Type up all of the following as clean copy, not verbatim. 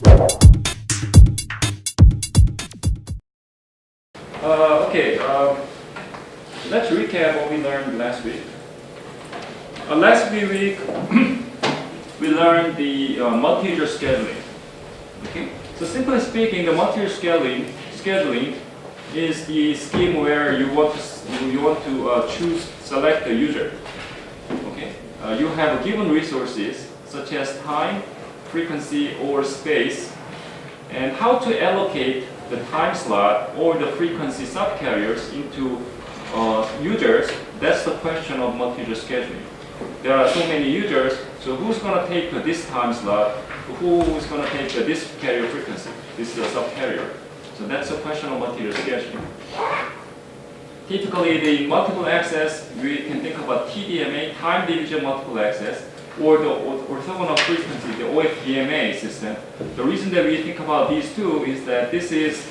Let's recap what we learned last week. Last week we learned the multi-user scheduling. Okay, so simply speaking, the multi-user scheduling is the scheme where you want to select a user. Okay, you have given resources such as time, frequency, or space, and how to allocate the time slot or the frequency subcarriers into users. That's the question of multi-user scheduling. There are so many users, so who's going to take this time slot? Who is going to take this carrier frequency, this subcarrier? So that's the question of multi-user scheduling. Typically, the multiple access, we can think about TDMA, time division multiple access, or the orthogonal frequency, the OFDMA system. The reason that we think about these two is that this is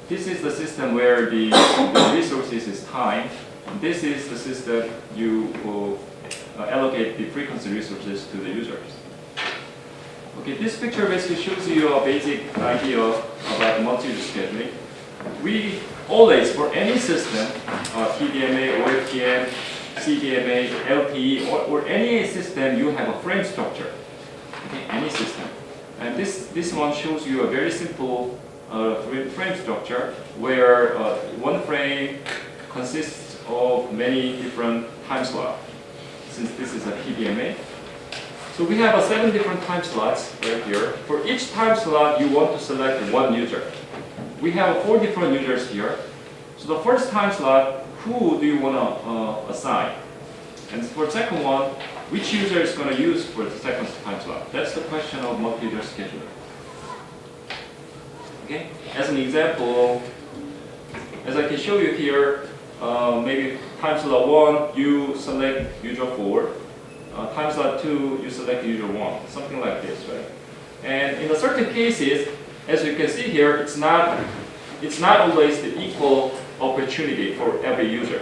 the system where the resources is time. This is the system you allocate the frequency resources to the users. Okay, this picture basically shows you a basic idea about multi-user scheduling. We always, for any system, TDMA, OFDM, CDMA, LTE, or any system, you have a frame structure. Okay, any system. And this one shows you a very simple frame structure where one frame consists of many different time slots, since this is a TDMA. So we have 7 different time slots right here. For each time slot, you want to select one user. We have 4 different users here. So the first time slot, who do you want to assign? And for the second one, which user is going to use for the second time slot? That's the question of multi-user scheduler. Okay? As an example, as I can show you here, maybe time slot 1, you select user 4. Time slot 2, you select user 1. Something like this, right? And in certain cases, as you can see here, it's not always the equal opportunity for every user.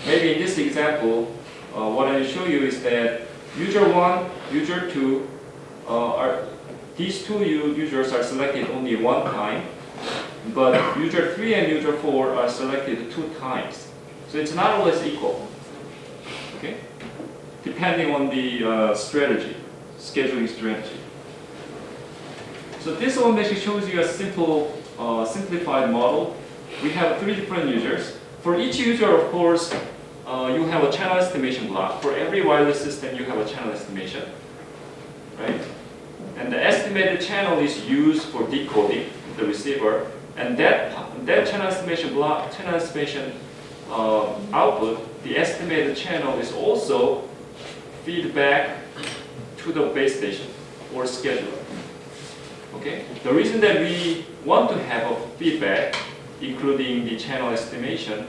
Maybe in this example, what I will show you is that user 1, user 2, these two users are selected only one time, but user 3 and user 4 are selected 2 times. So it's not always equal, okay? Depending on the strategy, scheduling strategy. So this one basically shows you a simple, simplified model. We have 3 different users. For each user, of course, you have a channel estimation block. For every wireless system, you have a channel estimation, right? And the estimated channel is used for decoding the receiver, and that channel estimation block, channel estimation output, the estimated channel is also feedback to the base station or scheduler. Okay. The reason that we want to have a feedback, including the channel estimation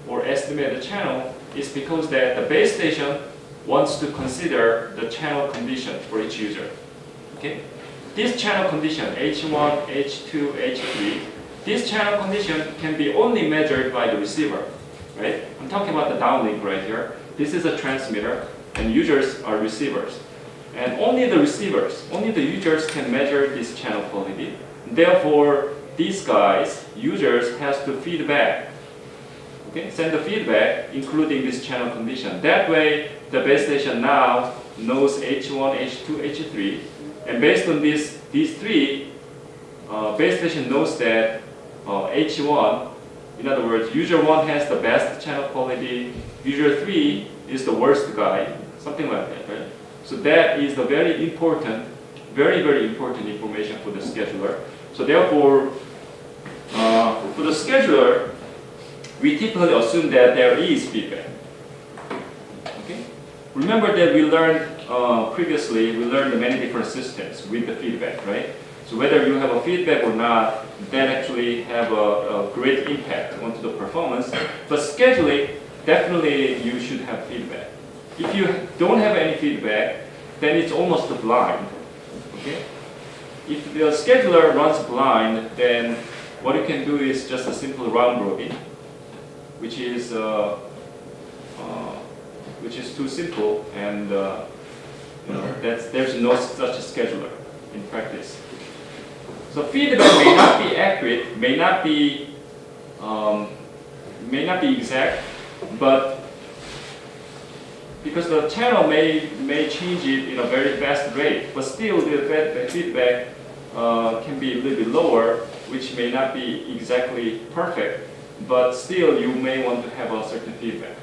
or estimated channel, is because that the base station wants to consider the channel condition for each user. Okay? This channel condition, H1, H2, H3, this channel condition can be only measured by the receiver. Right? I'm talking about the downlink right here. This is a transmitter, and users are receivers. And only the receivers, only the users can measure this channel quality. Therefore, these guys, users, has to feedback. Okay? Send the feedback, including this channel condition. That way, the base station now knows H1, H2, H3. And based on these 3, base station knows that H1, in other words, user 1 has the best channel quality, user 3 is the worst guy, something like that, right? So that is the very important, very important information for the scheduler. So therefore, for the scheduler, we typically assume that there is feedback. Okay? Remember that we learned previously, we learned many different systems with the feedback, right? So whether you have a feedback or not, that actually have a great impact onto the performance. But scheduling, definitely you should have feedback. If you don't have any feedback, then it's almost blind. Okay? If the scheduler runs blind, then what you can do is just a simple round robin, which is too simple, and there's no such scheduler. in practice. So feedback may not be accurate, may not be exact, but because the channel may change it in a very fast rate, but still the feedback can be a little bit lower, which may not be exactly perfect, but still you may want to have a certain feedback.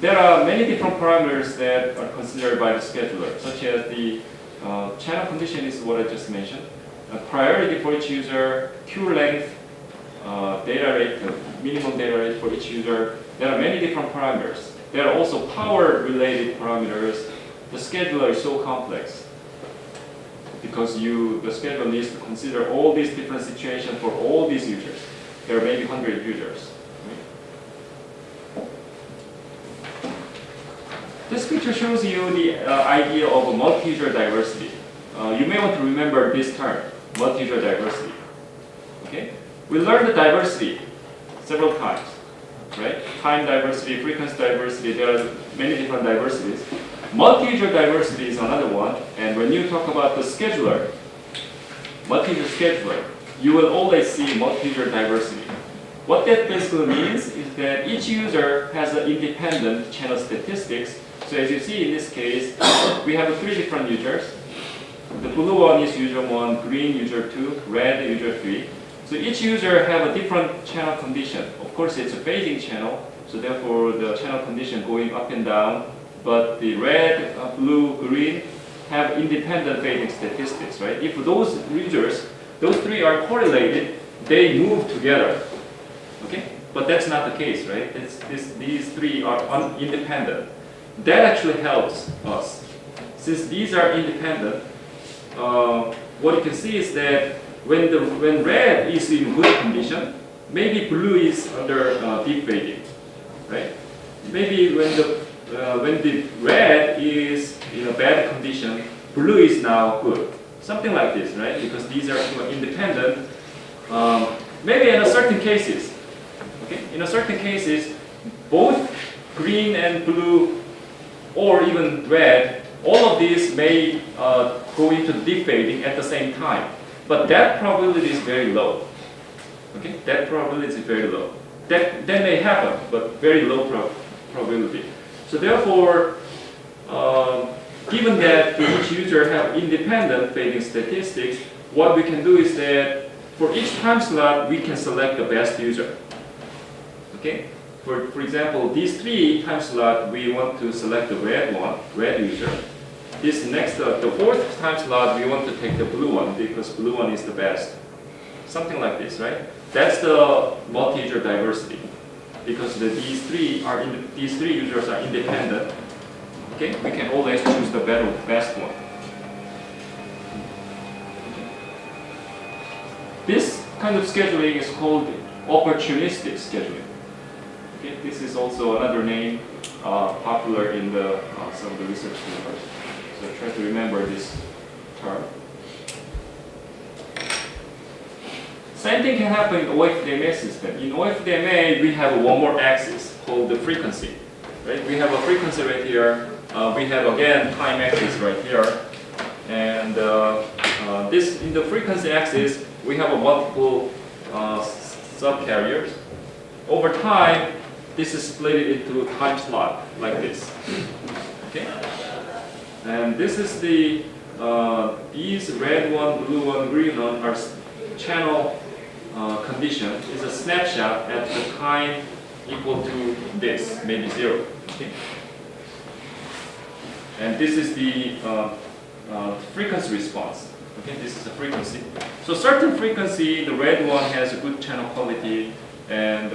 There are many different parameters that are considered by the scheduler, such as the channel condition is what I just mentioned, priority for each user, queue length, data rate, minimum data rate for each user. There are many different parameters. There are also power-related parameters. The scheduler is so complex because the scheduler needs to consider all these different situations for all these users. There are maybe 100 users. This picture shows you the idea of a multi-user diversity. You may want to remember this term, multi-user diversity. Okay? We learned the diversity several times, right? Time diversity, frequency diversity, there are many different diversities. Multi-user diversity is another one, and when you talk about the scheduler, multi-user scheduler, you will always see multi-user diversity. What that basically means is that each user has an independent channel statistics. So as you see in this case, we have 3 different users. The blue one is user 1, green user 2, red user 3. So each user have a different channel condition. Of course, it's a phasing channel, so therefore the channel condition going up and down. But the red, blue, green have independent phasing statistics, right? If those users, those 3 are correlated, they move together. Okay? But that's not the case, right? These 3 are independent. That actually helps us. Since these are independent, what you can see is that when red is in good condition, maybe blue is under deep fading, right? Maybe when the red is in a bad condition, blue is now good. Something like this, right? Because these are independent. Maybe in a certain cases, okay? In a certain cases, both green and blue, or even red, all of these may go into deep fading at the same time. But that probability is very low. Okay? That probability is very low. That may happen, but very low probability. So therefore, given that each user have independent fading statistics, what we can do is that for each time slot, we can select the best user. Okay? For example, these 3 time slot, we want to select the red one, red user. This next, the 4th time slot, we want to take the blue one because blue one is the best. Something like this, right? That's the multi-user diversity because these three users are independent. Okay, we can always choose the best one. This kind of scheduling is called opportunistic scheduling. Okay, this is also another name popular in some of the research papers. So try to remember this term. Same thing can happen in OFDMA system. In OFDMA, we have one more axis called the frequency. Right? We have a frequency right here. We have again time axis right here, and this in the frequency axis we have a multiple subcarriers. Over time, this is split into time slot like this. Okay, and this is the these red one, blue one, green one are channel condition. Is a snapshot at the time equal to this, maybe 0. Okay. And this is the frequency response. Okay, this is the frequency. So certain frequency, the red one has a good channel quality, and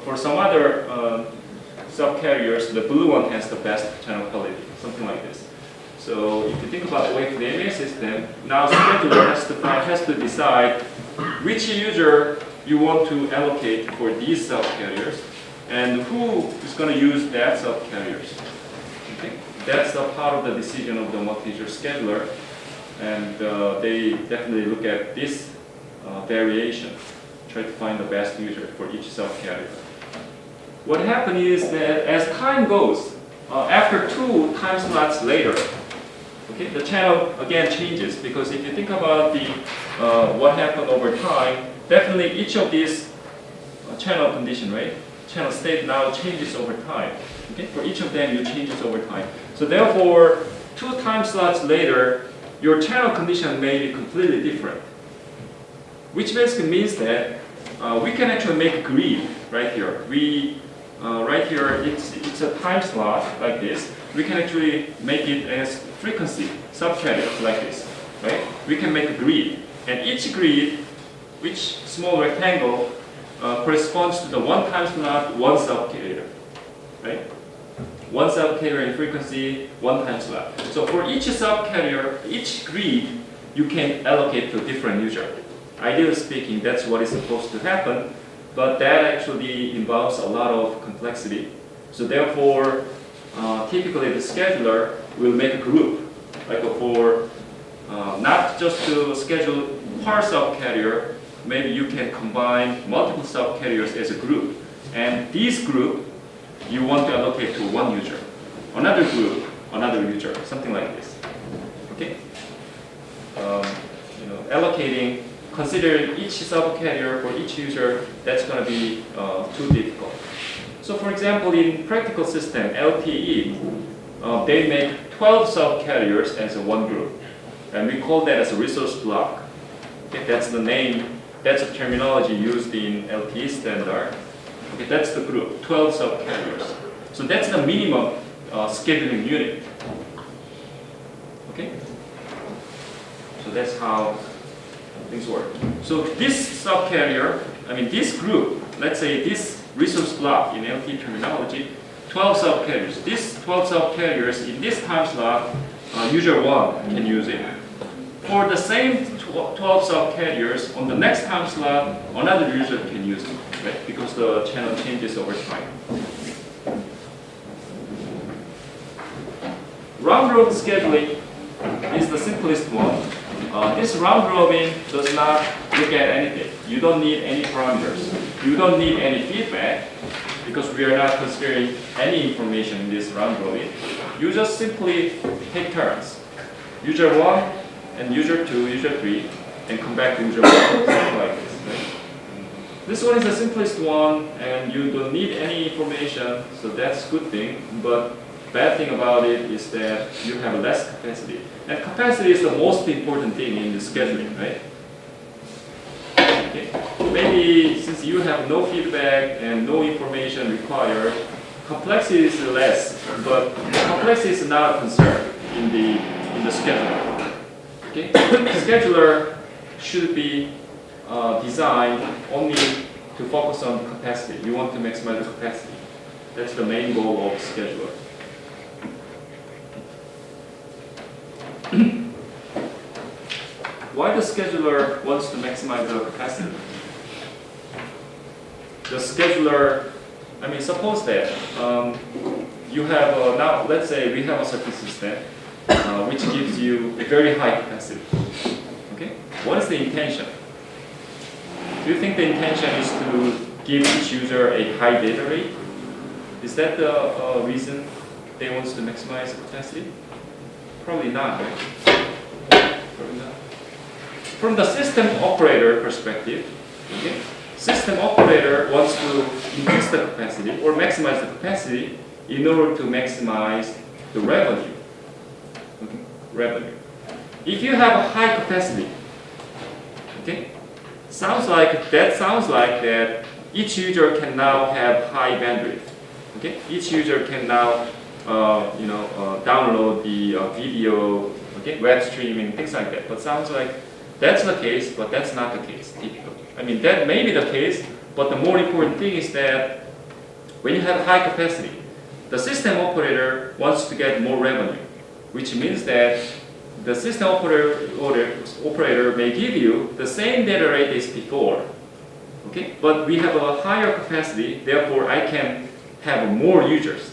for some other subcarriers, the blue one has the best channel quality, something like this. So if you think about OFDMA system, now scheduler has to decide which user you want to allocate for these subcarriers, and who is going to use that subcarriers. Okay. That's a part of the decision of the multi-user scheduler, and they definitely look at this variation, try to find the best user for each subcarrier. What happens is that as time goes, after 2 time slots later, Okay, the channel again changes because if you think about the what happened over time, definitely each of these channel condition, right? Channel state now changes over time. Okay, for each of them, you changes over time. So therefore, 2 time slots later, your channel condition may be completely different. Which basically means that we can actually make a grid right here. Right here, it's a time slot like this. We can actually make it as frequency subcarriers like this, right? We can make a grid, and each grid, each small rectangle, corresponds to the 1 time slot, 1 subcarrier, right? 1 subcarrier in frequency, 1 time slot. So for each subcarrier, each grid, you can allocate to a different user. Ideally speaking, that's what is supposed to happen, but that actually involves a lot of complexity. So therefore, typically the scheduler will make a group, like for not just to schedule per subcarrier, maybe you can combine multiple subcarriers as a group. And this group, you want to allocate to 1 user. Another group, another user, something like this. Okay? Allocating, considering each subcarrier for each user, that's going to be too difficult. So for example, in practical system, LTE, they make 12 subcarriers as a 1 group. And we call that as a resource block. Okay, that's the name, that's a terminology used in LTE standard. Okay, that's the group, 12 subcarriers. So that's the minimum scheduling unit. Okay? So that's how things work. So this subcarrier, this group, let's say this resource block in LTE terminology, 12 subcarriers. These 12 subcarriers in this time slot, user 1 can use it. For the same 12 subcarriers on the next time slot, another user can use it, right? Because the channel changes over time. Round robin scheduling is the simplest one. This round robin does not look at anything. You don't need any parameters. You don't need any feedback because we are not considering any information in this round robin. You just simply take turns. User 1 and user 2, user 3, and come back to user 1, something like this. Right? This one is the simplest one, and you don't need any information, so that's a good thing. But bad thing about it is that you have less capacity. And capacity is the most important thing in the scheduling, right? Okay. Maybe since you have no feedback and no information required, complexity is less, but complexity is not a concern in the scheduler. Okay? The scheduler should be designed only to focus on capacity. You want to maximize the capacity. That's the main goal of scheduler. Why the scheduler wants to maximize the capacity? The scheduler, suppose that you have now, let's say we have a circuit system which gives you a very high capacity. Okay, what is the intention? Do you think the intention is to give each user a high data rate? Is that the reason they want to maximize the capacity? Probably not, right? Probably not. From the system operator perspective, okay, system operator wants to increase the capacity or maximize the capacity in order to maximize the revenue. Okay? Revenue. If you have a high capacity, okay, sounds like that each user can now have high bandwidth. Okay, each user can now download the video, okay, web streaming, things like that. But sounds like that's the case, but that's not the case typically. That may be the case, but the more important thing is that when you have high capacity, the system operator wants to get more revenue, which means that the system operator may give you the same data rate as before, okay? But we have a higher capacity, therefore I can have more users.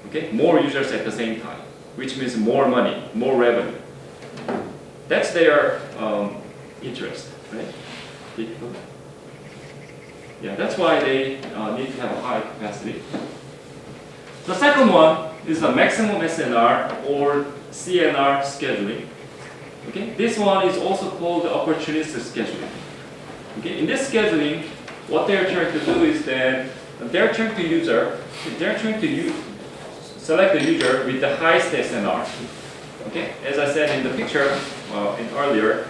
Okay, more users at the same time, which means more money, more revenue. That's their interest, right? Yeah, that's why they need to have a high capacity. The second one is the maximum SNR or CNR scheduling. Okay, this one is also called opportunistic scheduling. Okay, in this scheduling, what they're trying to do is that they're trying to select the user with the highest SNR. Okay, as I said in the picture earlier,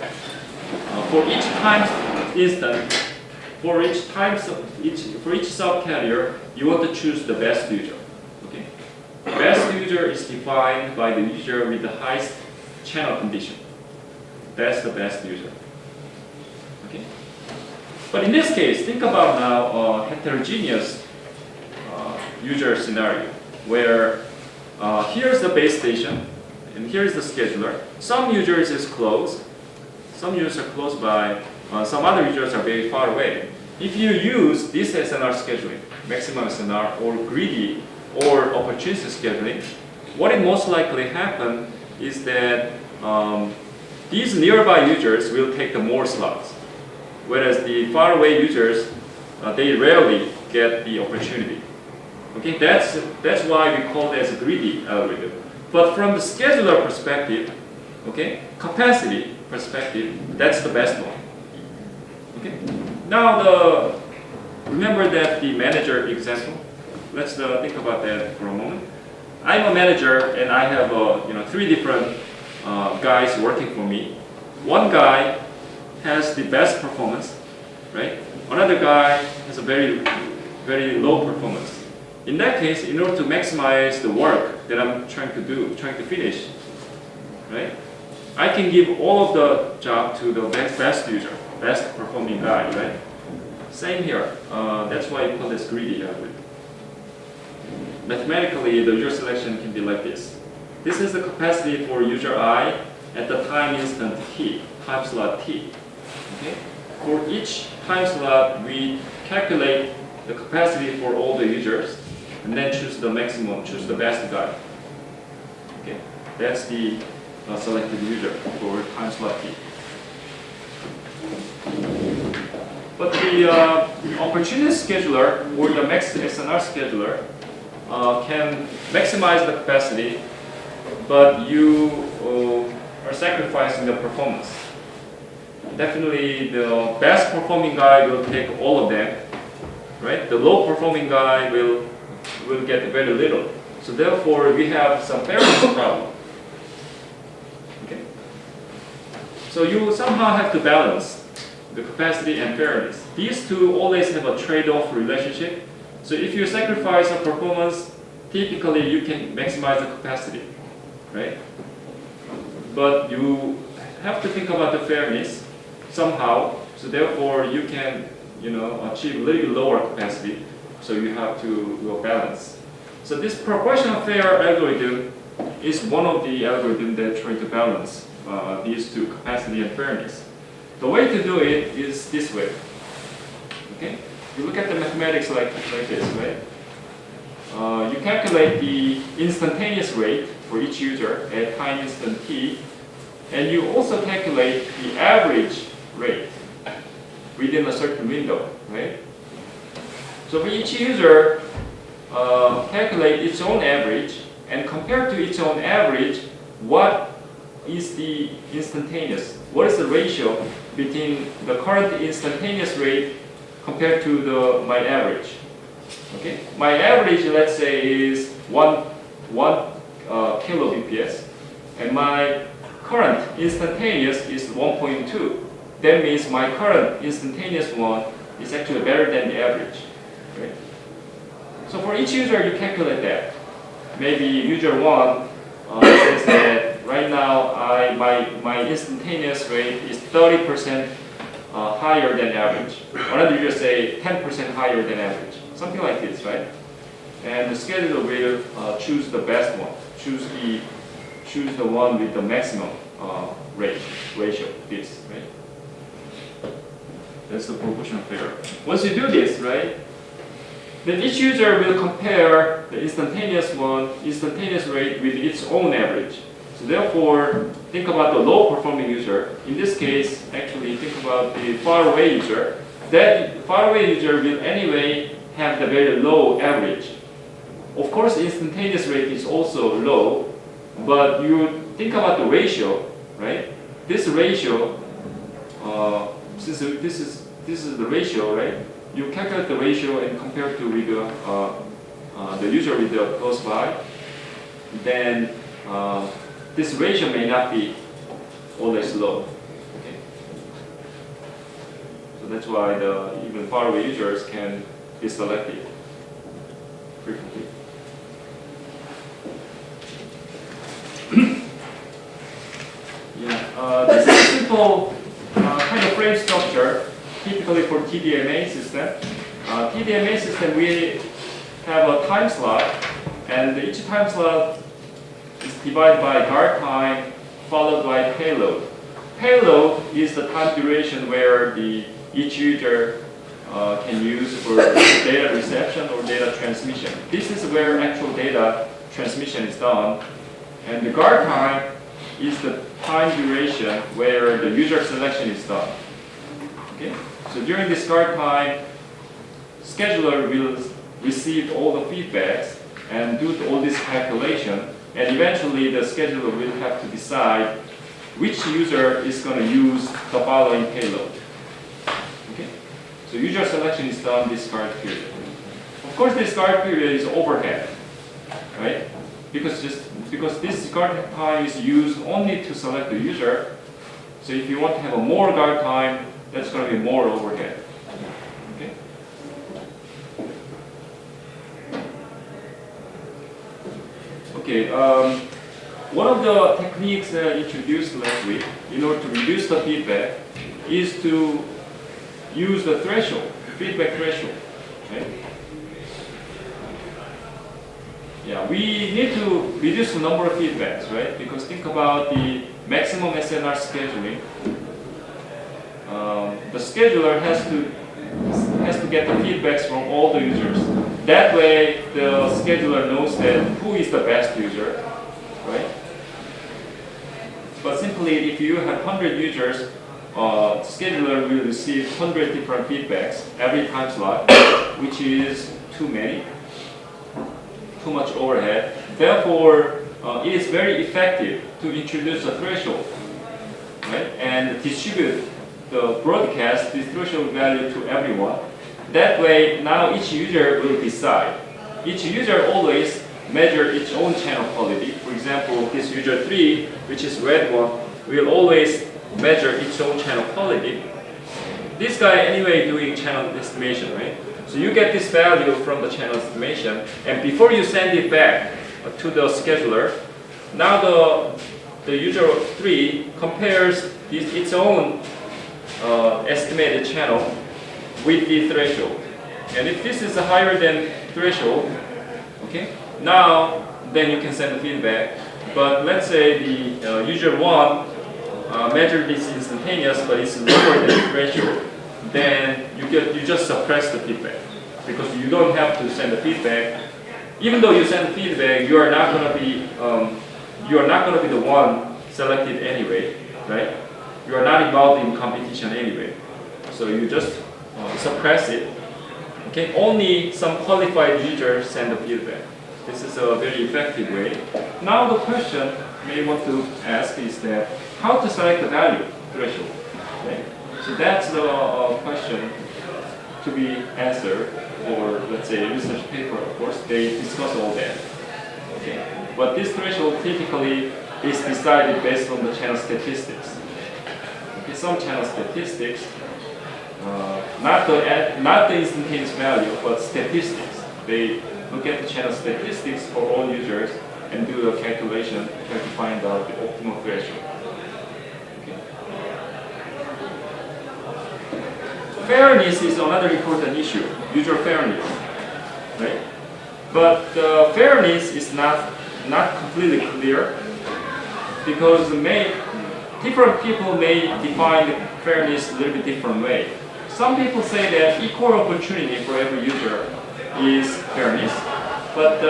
for each time instant, for each subcarrier, you want to choose the best user. Okay, best user is defined by the user with the highest channel condition. That's the best user. Okay, but in this case, think about now a heterogeneous user scenario where here's the base station and here's the scheduler. Some users is close, some users are close by, some other users are very far away. If you use this SNR scheduling, maximum SNR or greedy or opportunistic scheduling, what it most likely happen is that these nearby users will take the more slots, whereas the far away users, they rarely get the opportunity. Okay, that's why we call it as a greedy algorithm. But from the scheduler perspective, okay, capacity perspective, that's the best one. Okay. Now remember that the manager example. Let's think about that for a moment. I'm a manager and I have 3 different guys working for me. One guy has the best performance, right? Another guy has a very, very low performance. In that case, in order to maximize the work that I'm trying to finish, right? I can give all of the job to the best user, best performing guy, right? Same here. That's why we call this greedy algorithm. Mathematically, the user selection can be like this. This is the capacity for user I at the time instant t, time slot t. Okay? For each time slot, we calculate the capacity for all the users and then choose the maximum, choose the best guy. Okay? That's the selected user for time slot t. But the opportunist scheduler or the max SNR scheduler can maximize the capacity, but you are sacrificing the performance. Definitely the best performing guy will take all of them, right? The low performing guy will get very little. So therefore we have some fairness problem. Okay? So you somehow have to balance the capacity and fairness. These two always have a trade-off relationship. So if you sacrifice a performance, typically you can maximize the capacity, right? But you have to think about the fairness somehow. So therefore you can, achieve a little bit lower capacity. So you have to balance. So this proportional fair algorithm is one of the algorithms that try to balance these two, capacity and fairness. The way to do it is this way. Okay? You look at the mathematics like this, right? You calculate the instantaneous rate for each user at time instant t, and you also calculate the average rate within a certain window, right? So for each user, calculate its own average, and compare to its own average, what is the instantaneous? What is the ratio between the current instantaneous rate compared to my average? Okay, my average, let's say, is 1 kilo bps, and my current instantaneous is 1.2. That means my current instantaneous one is actually better than the average. Right? So for each user, you calculate that. Maybe user 1 says that right now my instantaneous rate is 30% higher than average. Another user say 10% higher than average. Something like this, right? And the scheduler will choose the best one. Choose the one with the maximum ratio. This, right? That's the proportional fair. Once you do this, right? Then each user will compare the instantaneous rate with its own average. So therefore, think about the low performing user. In this case, actually think about the far away user. That far away user will anyway have the very low average. Of course, the instantaneous rate is also low, but you think about the ratio, right? This ratio, since this is the ratio, right? You calculate the ratio and compare to with the user with the close by, then this ratio may not be always low. Okay? So that's why the even faraway users can be selected frequently. This is a simple kind of frame structure, typically for TDMA system. TDMA system, we have a time slot, and each time slot is divided by guard time followed by payload. Payload is the time duration where each user can use for data reception or data transmission. This is where actual data transmission is done, and the guard time is the time duration where the user selection is done. Okay? So during this guard time, scheduler will receive all the feedbacks and do all this calculation, and eventually the scheduler will have to decide which user is going to use the following payload. Okay? So user selection is done this guard period. Of course, this guard period is overhead, right? Because this guard time is used only to select the user. So if you want to have a more guard time, that's going to be more overhead. Okay? Okay. One of the techniques introduced last week in order to reduce the feedback is to use the threshold, feedback threshold. Right? Yeah, we need to reduce the number of feedbacks, right? Because think about the maximum SNR scheduling. The scheduler has to get the feedbacks from all the users. That way, the scheduler knows that who is the best user, right? But simply, if you have 100 users, scheduler will receive 100 different feedbacks every time slot, which is too many. Too much overhead. Therefore, it is very effective to introduce a threshold, right? And distribute the broadcast, this threshold value to everyone. That way, now each user will decide. Each user always measure its own channel quality. For example, this user 3, which is red one, will always measure its own channel quality. This guy anyway doing channel estimation, right? So you get this value from the channel estimation, and before you send it back to the scheduler, now the user 3 compares its own estimated channel with the threshold. And if this is higher than threshold, okay, now then you can send the feedback. But let's say the user 1 measured this instantaneous, but it's lower than the threshold, then you just suppress the feedback because you don't have to send the feedback. Even though you send the feedback, you are not going to be the one selected anyway, right? You are not involved in competition anyway, so you just suppress it. Okay, only some qualified users send the feedback. This is a very effective way. Now the question you may want to ask is that how to select the value threshold. Okay? So that's the question to be answered, or let's say a research paper, of course, they discuss all that. Okay. But this threshold typically is decided based on the channel statistics. Okay, some channel statistics, not the instantaneous value, but statistics. They look at the channel statistics for all users and do a calculation to try to find out the optimal threshold. Fairness is another important issue, user fairness, right? But fairness is not completely clear because different people may define fairness a little bit different way. Some people say that equal opportunity for every user is fairness, but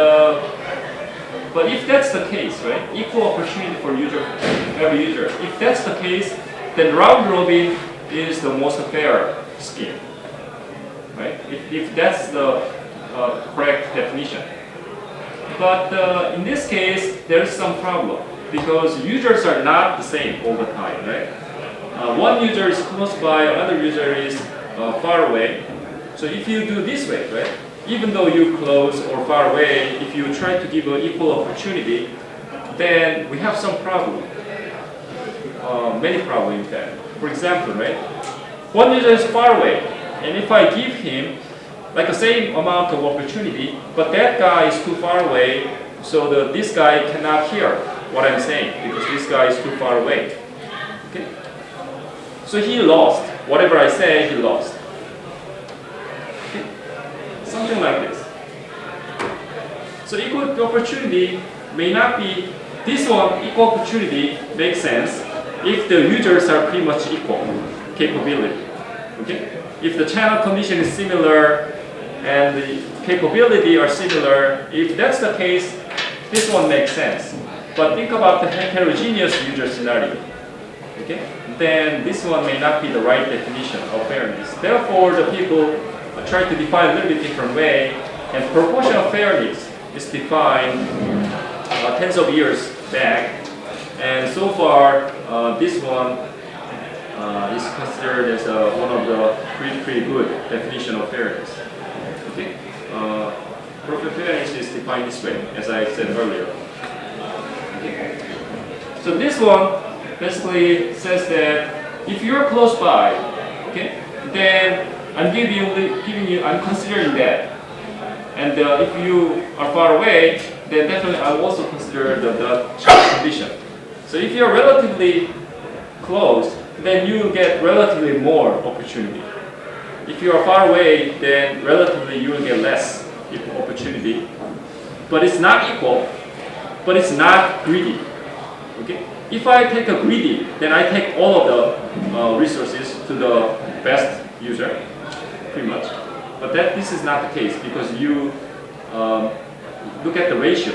if that's the case, right? Equal opportunity for every user. If that's the case, then round robin is the most fair scheme, right? If that's the correct definition. But in this case, there's some problem. because users are not the same all the time, right? One user is close by, another user is far away. So if you do this way, right? Even though you're close or far away, if you try to give an equal opportunity, then we have some problem. Many problems in fact. For example, right? One user is far away, and if I give him like the same amount of opportunity, but that guy is too far away, so this guy cannot hear what I'm saying because this guy is too far away. Okay? So he lost. Whatever I say, he lost. Okay? Something like this. So equal opportunity may not be, this one, equal opportunity makes sense if the users are pretty much equal capability. Okay? If the channel condition is similar and the capability are similar, if that's the case, this one makes sense. But think about the heterogeneous user scenario. Okay? Then this one may not be the right definition of fairness. Therefore, the people try to define a little bit different way, and proportional fairness is defined tens of years back. And so far, this one is considered as one of the pretty good definition of fairness. Okay, proportional fairness is defined this way, as I said earlier. Okay. So this one basically says that if you're close by, okay, then I'm considering that, and if you are far away, then definitely I'll also consider the channel condition. So if you're relatively close, then you get relatively more opportunity. If you are far away, then relatively you will get less opportunity. But it's not equal, but it's not greedy. Okay? If I take a greedy, then I take all of the resources to the best user, pretty much. But this is not the case because you look at the ratio.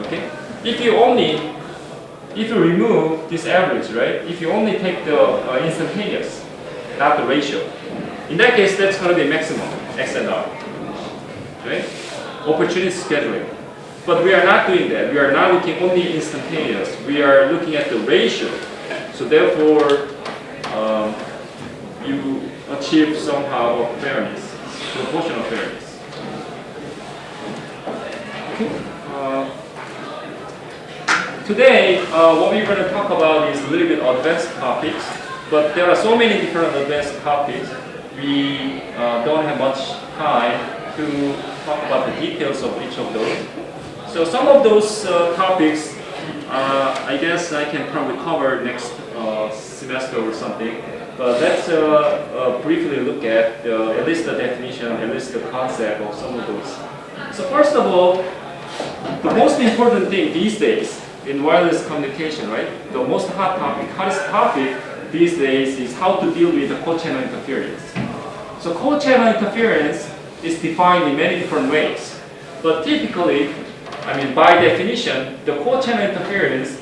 Okay? If you remove this average, right? If you only take the instantaneous, not the ratio, in that case, that's going to be maximum, X and R. Right? Opportunity scheduling. But we are not doing that. We are not looking only instantaneous. We are looking at the ratio. So therefore, you achieve somehow of fairness, proportional fairness. Okay. Today, what we're going to talk about is a little bit advanced topics, but there are so many different advanced topics, we don't have much time to talk about the details of each of those. So some of those topics, I guess I can probably cover next semester or something, but let's briefly look at least the definition, at least the concept of some of those. So first of all, the most important thing these days in wireless communication, right? The most hottest topic these days is how to deal with the co-channel interference. So co-channel interference is defined in many different ways. But typically, by definition, the co-channel interference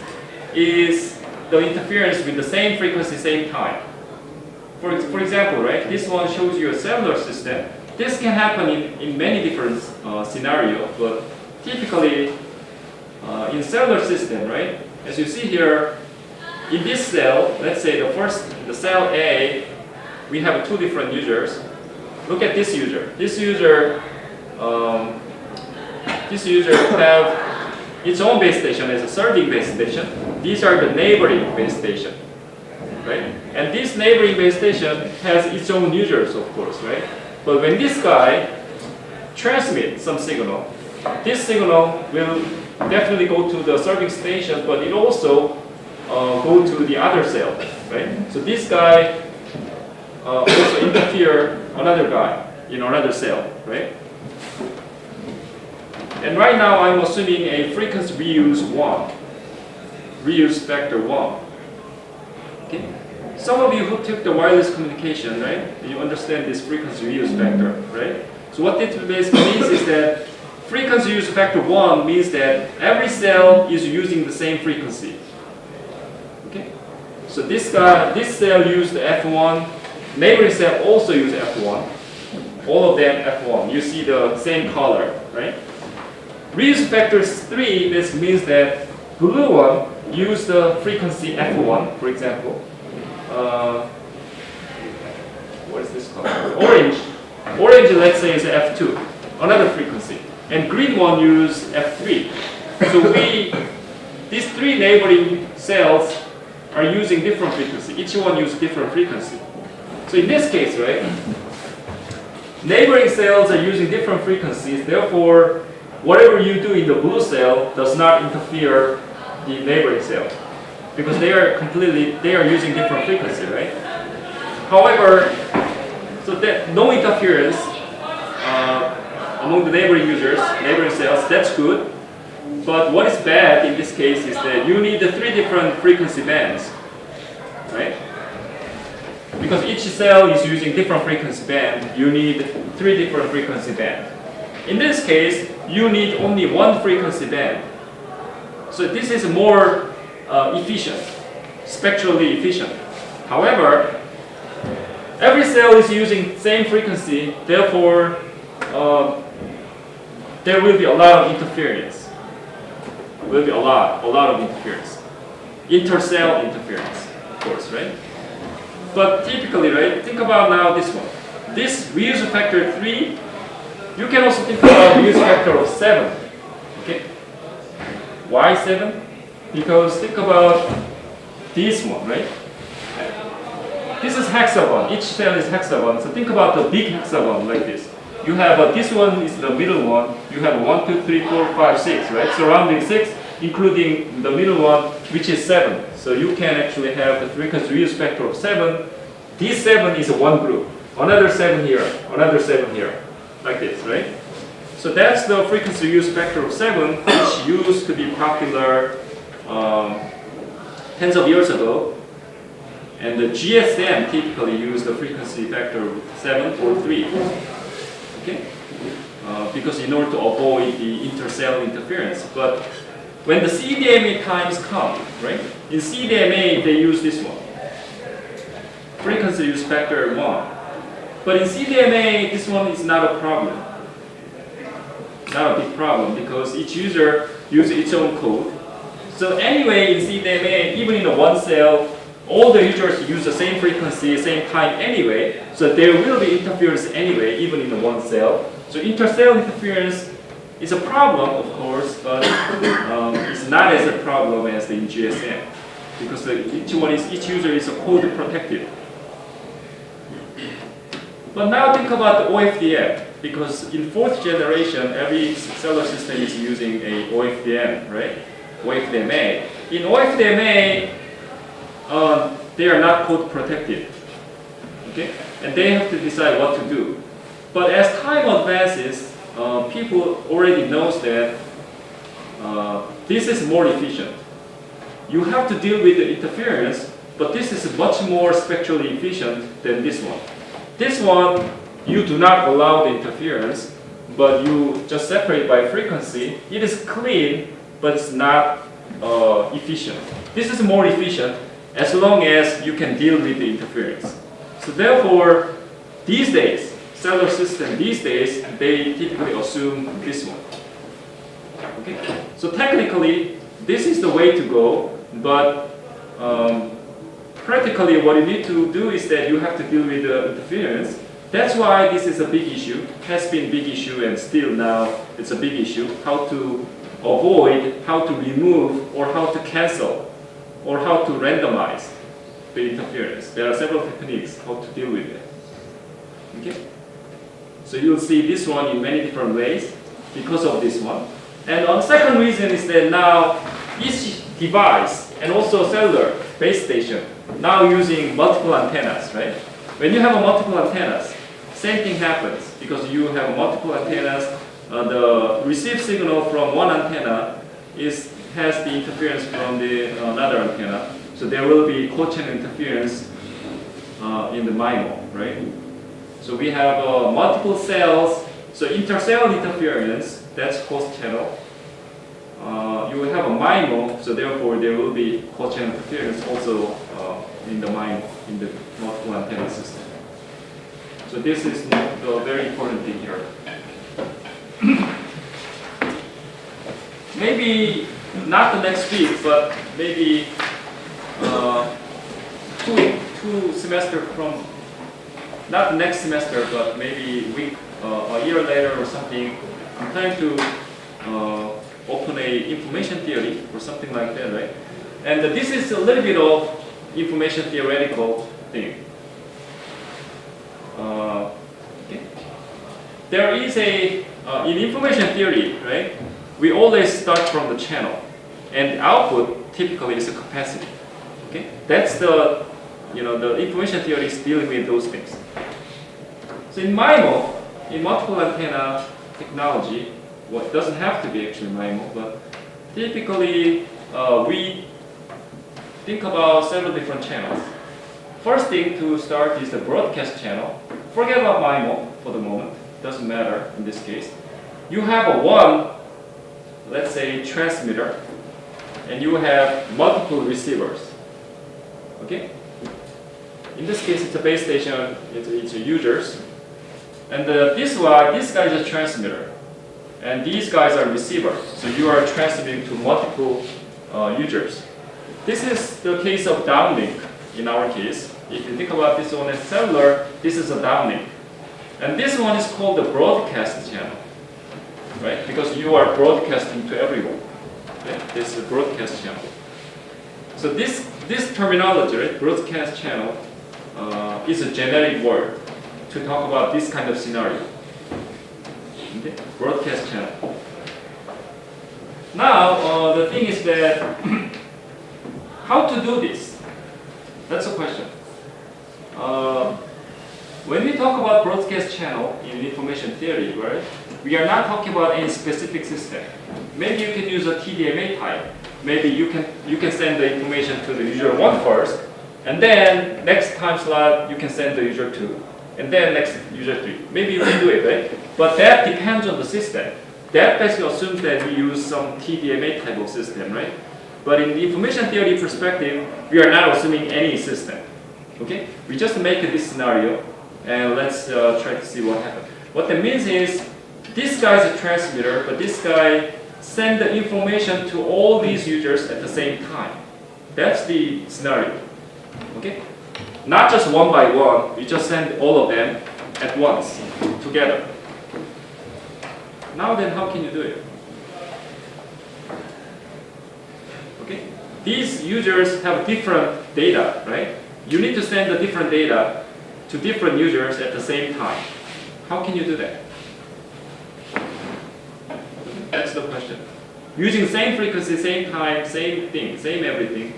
is the interference with the same frequency, same time. For example, right? This one shows you a cellular system. This can happen in many different scenarios, but typically, in cellular system, right? As you see here, in this cell, let's say the cell A, we have two different users. Look at this user. This user have its own base station as a serving base station. These are the neighboring base station, right? And this neighboring base station has its own users, of course, right? But when this guy transmits some signal, this signal will definitely go to the serving station, but it also go to the other cell, right? So this guy also interfere another guy in another cell, right? And right now I'm assuming a frequency reuse 1, reuse factor 1. Okay? Some of you who took the wireless communication, right? You understand this frequency reuse factor, right? So what this basically means is that frequency reuse factor 1 means that every cell is using the same frequency. Okay? So this cell used F1, neighboring cell also use F1. All of them F1. You see the same color, right? Reuse factor 3, this means that blue one use the frequency F1, for example. What is this called? Orange, let's say, is F2, another frequency. And green one use F3. So these three neighboring cells are using different frequency. Each one uses different frequency. So in this case, right, neighboring cells are using different frequencies. Therefore, whatever you do in the blue cell does not interfere the neighboring cell, because they are using different frequency, right? However, so that no interference among the neighboring cells, that's good. But what is bad in this case is that you need the three different frequency bands, right? Because each cell is using different frequency band, you need three different frequency bands. In this case, you need only one frequency band. So this is more efficient, spectrally efficient. However, every cell is using same frequency, therefore there will be a lot of interference. Will be a lot of interference. Intercell interference, of course, right? But typically, right, think about now this one. This reuse factor 3, you can also think about reuse factor of 7. Okay? Why 7? Because think about this one, right? This is hexagon. Each cell is hexagon. So think about the big hexagon like this. You have this one is the middle one. You have 1, 2, 3, 4, 5, 6, right? Surrounding 6, including the middle one, which is 7. So you can actually have the frequency reuse factor of 7. This 7 is one group. Another 7 here. Another 7 here. Like this, right? So that's the frequency reuse factor of 7, which used to be popular tens of years ago. And the GSM typically use the frequency factor of 7 or 3. Okay? Because in order to avoid the intercell interference. But when the CDMA times come, right? In CDMA they use this one. Frequency use factor 1. But in CDMA this one is not a problem. Not a big problem because each user uses its own code. So anyway in CDMA, even in the one cell, all the users use the same frequency, same time anyway, so there will be interference anyway, even in the one cell. So intercell interference is a problem, of course, but it's not as a problem as in GSM, because each user is a code protected. But now think about the OFDM, because in 4th generation, every cellular system is using a OFDM, right? OFDMA. In OFDMA, they are not code protected, okay? And they have to decide what to do. But as time advances, people already knows that this is more efficient. You have to deal with the interference, but this is much more spectrally efficient than this one. This one, you do not allow the interference, but you just separate by frequency. It is clean, but it's not efficient. This is more efficient as long as you can deal with the interference. So therefore, these days, cellular system these days, they typically assume this one. Okay? So technically, this is the way to go, but practically what you need to do is that you have to deal with the interference. That's why this is a big issue, has been a big issue, and still now it's a big issue, how to avoid, how to remove, or how to cancel, or how to randomize the interference. There are several techniques how to deal with it. Okay? So you'll see this one in many different ways because of this one. And the second reason is that now each device and also cellular base station now using multiple antennas, right? When you have multiple antennas, same thing happens because you have multiple antennas. The received signal from one antenna has the interference from the another antenna. So there will be co-channel interference in the MIMO, right? So we have multiple cells. So intercell interference, that's host channel. You will have a MIMO, so therefore there will be co-channel interference also in the MIMO, in the multiple antenna system. So this is the very important thing here. Maybe not the next week, but maybe 2 semester from, not the next semester, but maybe a year later or something, I'm planning to open a information theory or something like that, right? And this is a little bit of information theoretical thing. Okay. There is in information theory, right? We always start from the channel, and output typically is a capacity. Okay, that's the information theory is dealing with those things. So in MIMO, in multiple antenna technology, well, it doesn't have to be actually MIMO, but typically we think about several different channels. First thing to start is the broadcast channel. Forget about MIMO for the moment, doesn't matter in this case. You have one, let's say, transmitter, and you have multiple receivers. Okay? In this case, it's a base station, it's users. And this guy is a transmitter. And these guys are receivers. So you are transmitting to multiple users. This is the case of downlink in our case. If you think about this one as cellular, this is a downlink. And this one is called the broadcast channel. Right? Because you are broadcasting to everyone. Okay? This is a broadcast channel. So this terminology, right, broadcast channel, is a generic word to talk about this kind of scenario. Okay? Broadcast channel. Now, the thing is that how to do this? That's a question. When we talk about broadcast channel in information theory, right, we are not talking about any specific system. Maybe you can use a TDMA type. Maybe you can send the information to the user 1 first, and then next time slot you can send the user 2, and then next user 3. Maybe you can do it, right? But that depends on the system. That basically assumes that we use some TDMA type of system, right? But in the information theory perspective, we are not assuming any system. Okay? We just make this scenario, and let's try to see what happens. What that means is, this guy is a transmitter, but this guy send the information to all these users at the same time. That's the scenario. Okay? Not just one by one, we just send all of them at once, together. Now then, how can you do it? Okay? These users have different data, right? You need to send the different data to different users at the same time. How can you do that? That's the question. Using same frequency, same time, same thing, same everything.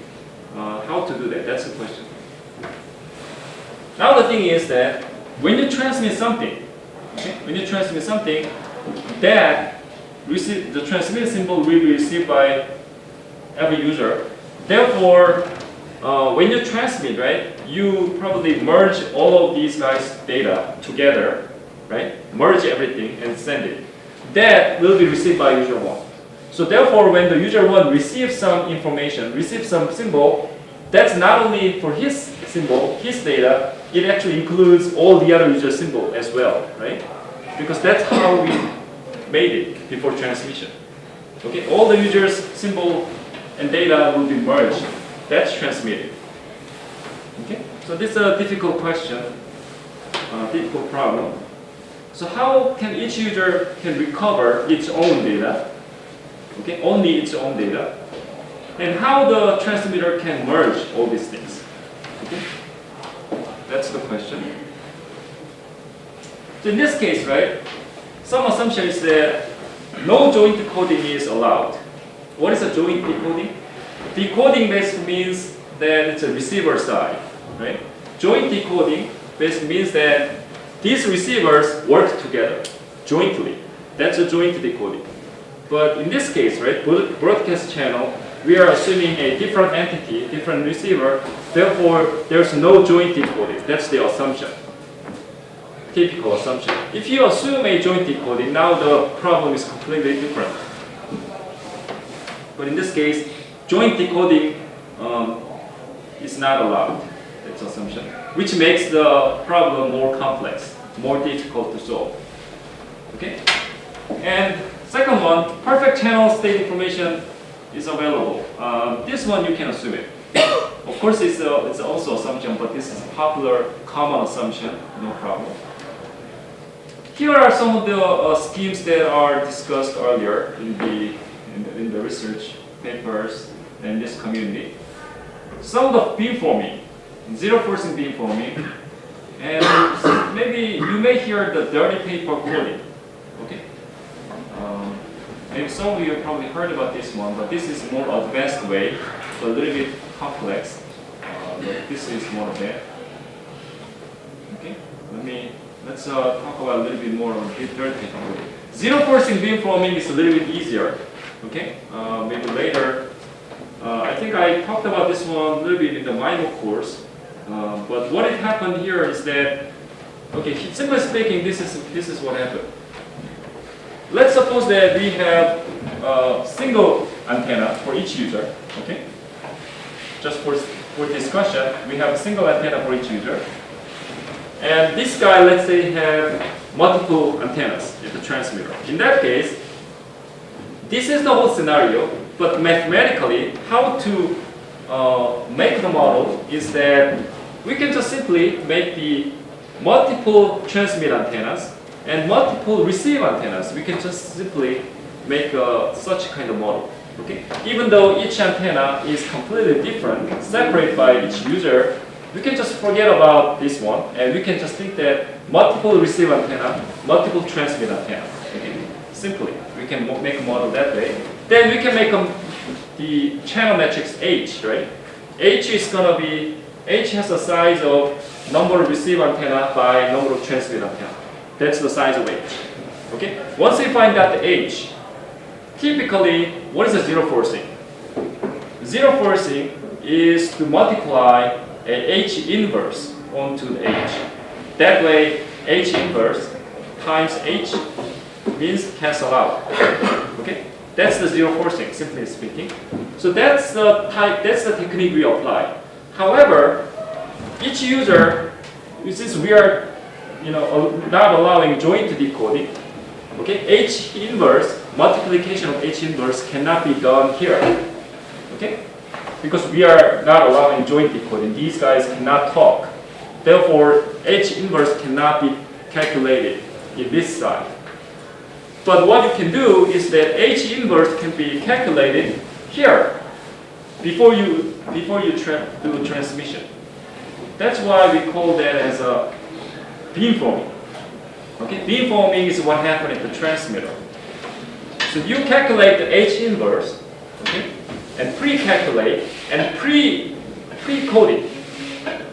How to do that? That's the question. Now the thing is that when you transmit something, okay, that the transmit symbol will be received by every user. Therefore, when you transmit, right, you probably merge all of these guys' data together, right? Merge everything and send it. That will be received by user 1. So therefore, when the user 1 receives some information, receives some symbol, that's not only for his symbol, his data, it actually includes all the other user symbol as well, right? Because that's how we made it before transmission. Okay, all the users' symbol and data will be merged. That's transmitted. Okay, so this is a difficult question, difficult problem. So how can each user can recover its own data? Okay, only its own data. And how the transmitter can merge all these things? Okay, that's the question. So in this case, right, some assumption is that no joint decoding is allowed. What is a joint decoding? Decoding basically means that it's a receiver side, right? Joint decoding basically means that these receivers work together jointly. That's a joint decoding. But in this case, right, broadcast channel, we are assuming a different entity, different receiver. Therefore, there's no joint decoding. That's the assumption. Typical assumption. If you assume a joint decoding, now the problem is completely different. But in this case, joint decoding is not allowed. That's assumption, which makes the problem more complex, more difficult to solve. Okay? And second one, perfect channel state information is available. This one you can assume it. Of course, it's also assumption, but this is a popular, common assumption. No problem. Here are some of the schemes that are discussed earlier in the research papers and this community. Some of the beamforming, zero forcing beamforming, and maybe you may hear the dirty paper coding. Okay. Maybe some of you have probably heard about this one, but this is more advanced way, so a little bit complex. But this is more of that. Okay. Let's talk about a little bit more on dirty paper coding. Zero forcing beamforming is a little bit easier. Okay. Maybe later. I think I talked about this one a little bit in the minor course. But what had happened here is that, okay, simply speaking, this is what happened. Let's suppose that we have a single antenna for each user. Okay, just for discussion, we have a single antenna for each user, and this guy, let's say, have multiple antennas in the transmitter. In that case, this is the whole scenario. But mathematically, how to make the model is that we can just simply make the multiple transmit antennas and multiple receive antennas. We can just simply make such kind of model. Okay? Even though each antenna is completely different, separated by each user, we can just forget about this one, and we can just think that multiple receive antenna, multiple transmit antenna. Okay? Simply, we can make a model that way. Then we can make the channel matrix H, right? H has a size of number of receive antenna by number of transmit antenna. That's the size of H. Okay? Once we find out the H, typically, what is the zero forcing? Zero forcing is to multiply a H inverse onto the H. That way, H inverse times H means cancel out. Okay? That's the zero forcing, simply speaking. So that's the technique we apply. However, each user, since we are not allowing joint decoding, okay, H inverse, multiplication of H inverse cannot be done here. Okay? Because we are not allowing joint decoding. These guys cannot talk. Therefore, H inverse cannot be calculated in this side. But what you can do is that H inverse can be calculated here before you do transmission. That's why we call that as a beamforming. Okay, beamforming is what happened at the transmitter. So you calculate the H inverse, okay, and pre-calculate and pre-coding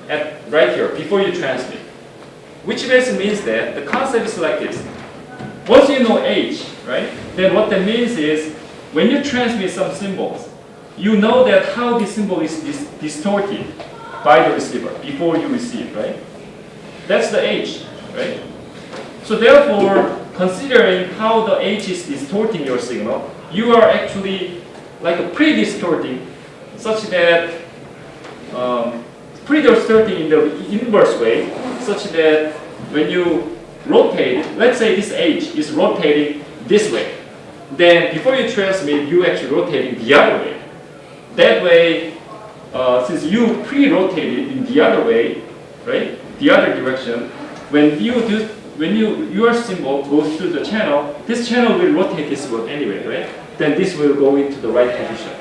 at right here before you transmit. Which basically means that the concept is like this. Once you know H, right, then what that means is when you transmit some symbols, you know that how the symbol is distorted by the receiver before you receive, right? That's the H, right? So therefore, considering how the H is distorting your signal, you are actually like a pre-distorting such that pre-distorting in the inverse way, such that when you rotate, let's say this H is rotating this way, then before you transmit, you actually rotating the other way. That way, since you pre-rotated in the other way, right, the other direction, when your symbol goes through the channel, this channel will rotate this way anyway, right? Then this will go into the right position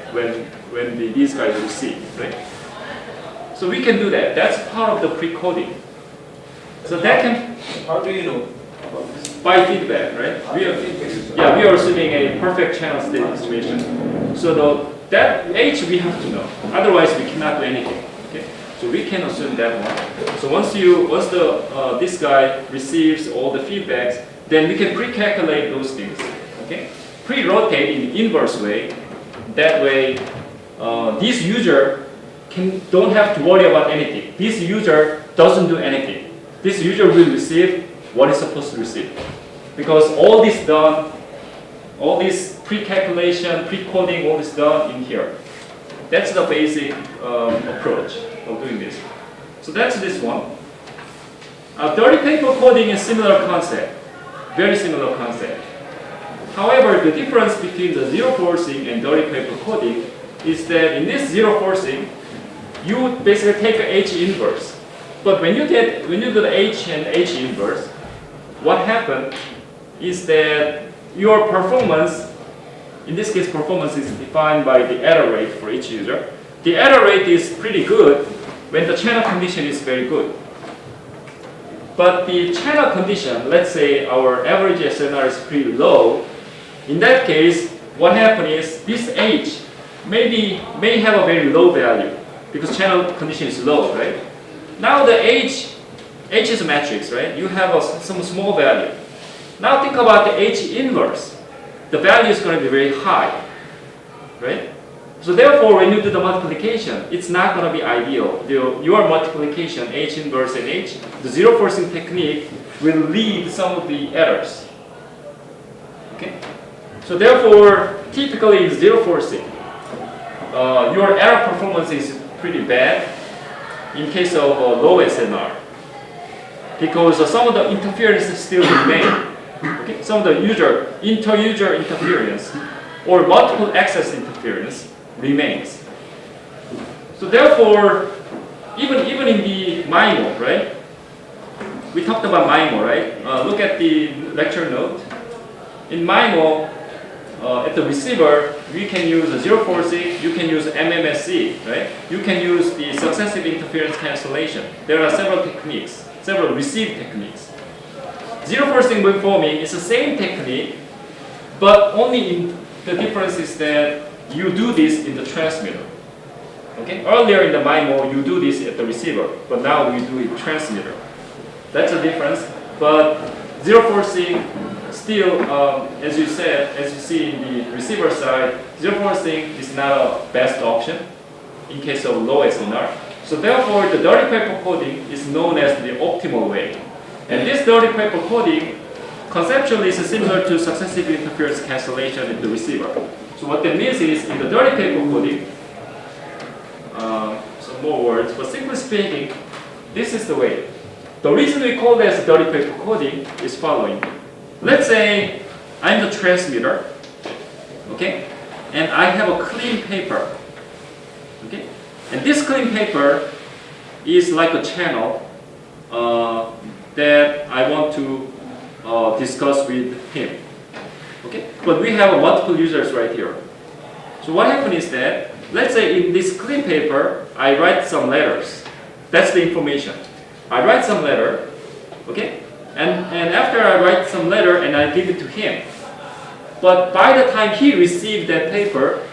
when these guys receive, right? So we can do that. That's part of the pre-coding. So that can. How do you know? By feedback, right? We are assuming a perfect channel state distribution. So that H we have to know. Otherwise, we cannot do anything. Okay. So we can assume that one. So once this guy receives all the feedbacks, then we can pre-calculate those things. Okay. Pre-rotate in the inverse way. That way, this user don't have to worry about anything. This user doesn't do anything. This user will receive what it's supposed to receive. Because all this pre-calculation, pre-coding, all this done in here. That's the basic approach of doing this. So that's this one. Dirty paper coding is similar concept. Very similar concept. However, the difference between the zero forcing and dirty paper coding is that in this zero forcing, you basically take a H inverse. But when you do the H and H inverse, what happens is that your performance, in this case performance is defined by the error rate for each user. The error rate is pretty good when the channel condition is very good. But the channel condition, let's say our average SNR is pretty low, in that case, what happens is this H may have a very low value because channel condition is low, right? Now the H is a matrix, right? You have some small value. Now think about the H inverse. The value is going to be very high, right? So therefore, when you do the multiplication, it's not going to be ideal. Your multiplication, H inverse and H, the zero forcing technique will lead some of the errors. Okay? So therefore, typically in zero forcing, your error performance is pretty bad in case of low SNR. Because some of the interference still remain. Okay? Some of the inter-user interference or multiple access interference remains. So therefore, even in the MIMO, right? We talked about MIMO, right? Look at the lecture note. In MIMO, at the receiver, we can use a zero forcing, you can use MMSC, right? You can use the successive interference cancellation. There are several techniques, several receive techniques. Zero forcing beamforming is the same technique, but only the difference is that you do this in the transmitter. Okay? Earlier in the MIMO, you do this at the receiver, but now we do it transmitter. That's the difference. But zero forcing still, as you see in the receiver side, zero forcing is not a best option in case of low SNR. So therefore, the dirty paper coding is known as the optimal way. And this dirty paper coding conceptually is similar to successive interference cancellation in the receiver. So what that means is in the dirty paper coding, some more words, but simply speaking, this is the way. The reason we call this dirty paper coding is following. Let's say I'm the transmitter, okay, and I have a clean paper, okay, and this clean paper is like a channel that I want to discuss with him. Okay, but we have multiple users right here. So what happens is that, let's say in this clean paper, I write some letters. That's the information. I write some letter, okay, and after I write some letter and I give it to him. But by the time he received that paper,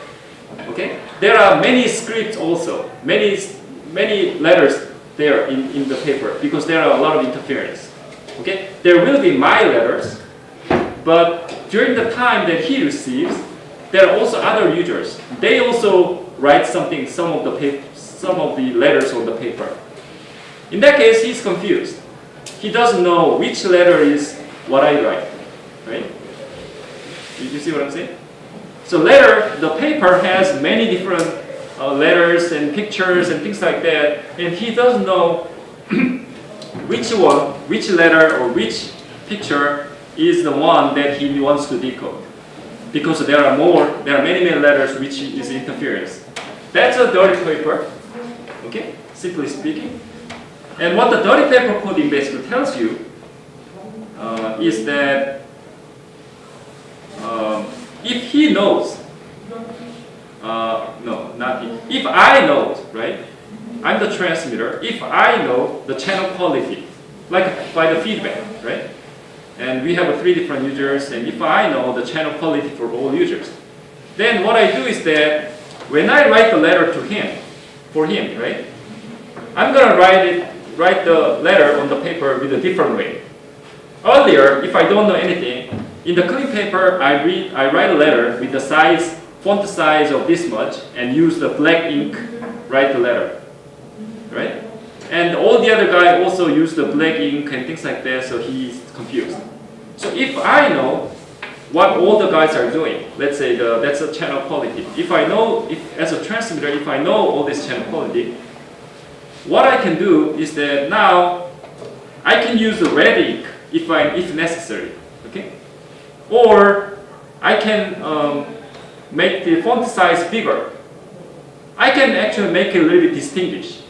okay, there are many scripts also, many letters there in the paper because there are a lot of interference. Okay, there will be my letters, but during the time that he receives, there are also other users. They also write something, some of the letters on the paper. In that case, he's confused. He doesn't know which letter is what I write, right? Did you see what I'm saying? So the paper has many different letters and pictures and things like that, and he doesn't know which letter or which picture is the one that he wants to decode. Because there are many letters which is interference. That's a dirty paper, okay, simply speaking. And what the dirty paper coding basically tells you is that if he knows, if I know, right, I'm the transmitter, if I know the channel quality, like by the feedback, right? And we have 3 different users, and if I know the channel quality for all users, then what I do is that when I write the letter to him, for him, right, I'm gonna write the letter on the paper with a different way. Earlier, if I don't know anything, in the clean paper, I write a letter with the font size of this much, and use the black ink, write the letter, right? And all the other guys also use the black ink and things like that, so he's confused. So if I know what all the guys are doing, let's say that's a channel quality. If as a transmitter, if I know all this channel quality, what I can do is that now I can use the red ink if necessary, okay? Or I can make the font size bigger. I can actually make it a little bit distinguished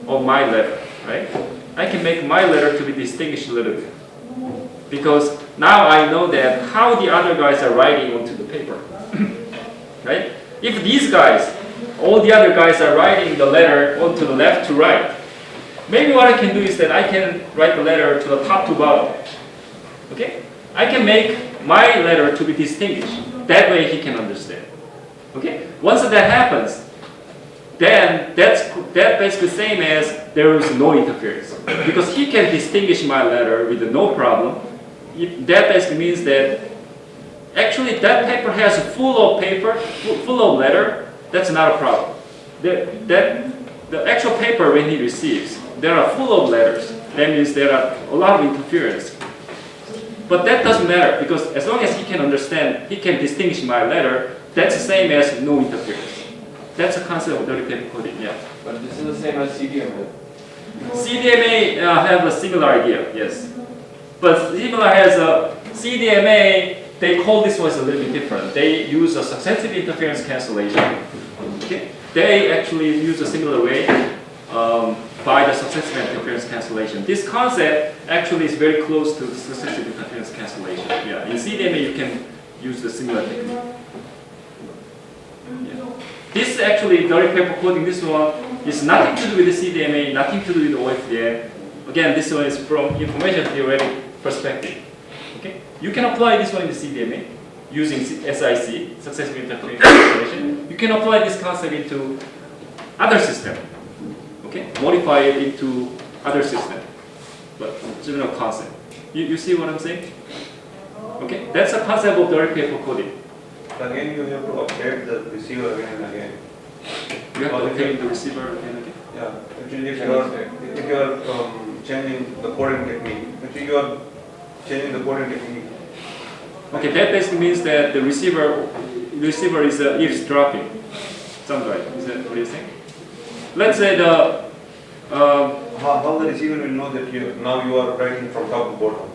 of my letter, right? I can make my letter to be distinguished a little bit. Because now I know that how the other guys are writing onto the paper, right? If these guys, all the other guys are writing the letter onto the left to right, maybe what I can do is that I can write the letter to the top to bottom, okay? I can make my letter to be distinguished. That way he can understand, okay? Once that happens, then that basically same as there is no interference. Because he can distinguish my letter with no problem. That basically means that actually that paper has full of paper, full of letter, that's not a problem. The actual paper when he receives, there are full of letters. That means there are a lot of interference. But that doesn't matter because as long as he can understand, he can distinguish my letter, that's the same as no interference. That's a concept of dirty paper coding, yeah. But this is the same as CDMA. CDMA have a similar idea, yes. But similar has a CDMA, they call this one a little bit different. They use a successive interference cancellation. Okay? They actually use a similar way by the successive interference cancellation. This concept actually is very close to the successive interference cancellation. Yeah. In CDMA you can use the similar technique. Yeah. This actually dirty paper coding, this one is nothing to do with the CDMA, nothing to do with the OFDM. Again, this one is from information theoretic perspective. Okay? You can apply this one in the CDMA using SIC, successive interference cancellation. You can apply this concept into other system. Okay? Modify it into other system. But general concept. You see what I'm saying? Okay? That's a concept of dirty paper coding. Again, you have to update the receiver again and again. You have to update the receiver again and again? Yeah, actually if you are changing the coding technique, actually you are changing the coding technique. Okay, that basically means that the receiver is eavesdropping. Somewhere. Is that what you're saying? Let's say the how the receiver will know that now you are writing from top to bottom?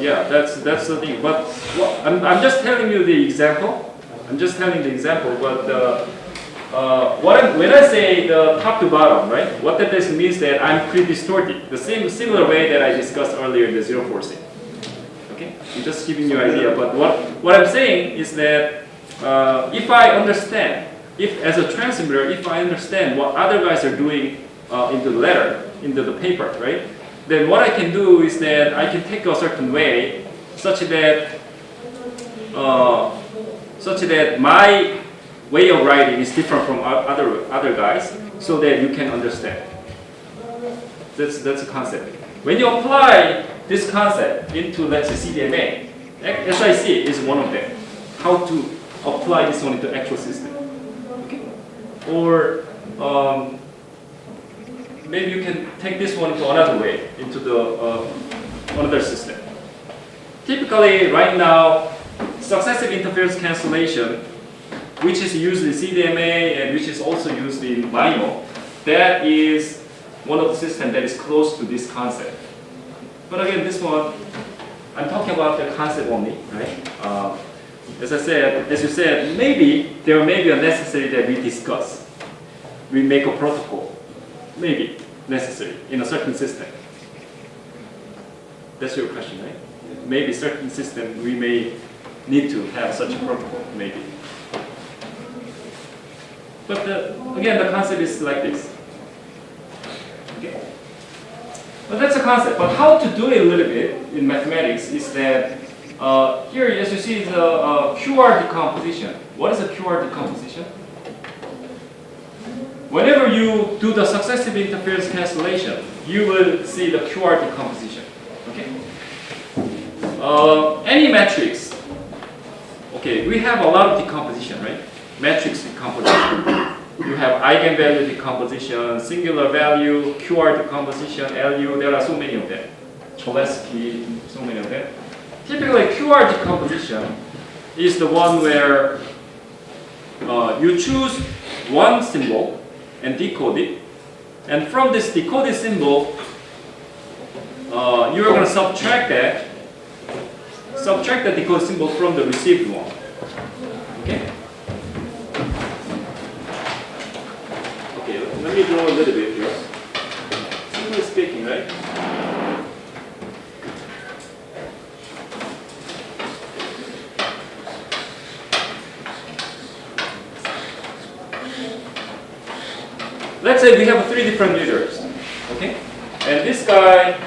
Yeah, that's the thing. But I'm just telling you the example. I'm just telling the example. But when I say the top to bottom, right? What that basically means that I'm pre-distorted. The similar way that I discussed earlier in the zero forcing. Okay, I'm just giving you an idea. But what I'm saying is that if I understand, as a transmitter, if I understand what other guys are doing into the letter, into the paper, right? Then what I can do is that I can take a certain way, such that my way of writing is different from other guys, so that you can understand. That's a concept. When you apply this concept into, let's say, CDMA, SIC is one of them. How to apply this one into actual system. Okay? Or maybe you can take this one into another way, into the another system. Typically, right now, successive interference cancellation, which is used in CDMA and which is also used in MIMO, that is one of the systems that is close to this concept. But again, this one, I'm talking about the concept only, right? As you said, maybe there may be a necessary that we discuss. We make a protocol, maybe necessary in a certain system. That's your question, right? Maybe certain system we may need to have such a protocol, maybe. But again, the concept is like this. Okay. But that's a concept. But how to do it a little bit in mathematics is that here, as you see, is a QR decomposition. What is a QR decomposition? Whenever you do the successive interference cancellation, you will see the QR decomposition. Okay. Any matrix. Okay, we have a lot of decomposition, right? Matrix decomposition. You have eigenvalue decomposition, singular value, QR decomposition, LU. There are so many of them. Cholesky, so many of them. Typically, QR decomposition is the one where you choose one symbol and decode it, and from this decoded symbol, you are going to subtract subtract the decode symbol from the received one. Okay? Okay, let me draw a little bit here. Simply speaking, right? Let's say we have 3 different users, okay? And this guy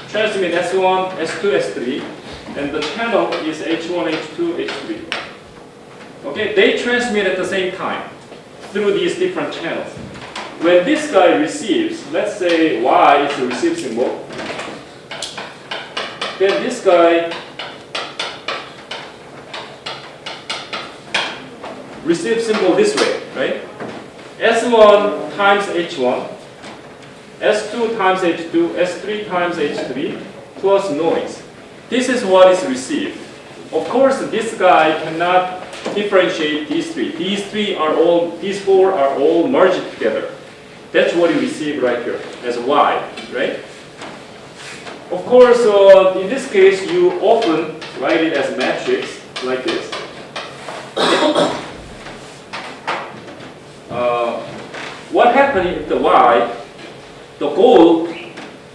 transmit S1, S2, S3, and the channel is H1, H2, H3. Okay, they transmit at the same time through these different channels. When this guy receives, let's say Y is the receive symbol, then this guy receives symbol this way, right? S1 times H1, S2 times H2, S3 times H3 plus noise. This is what is received. Of course, this guy cannot differentiate these 3. These 4 are all merged together. That's what you receive right here as Y, right? Of course, in this case, you often write it as matrix like this. What happened if the Y, the goal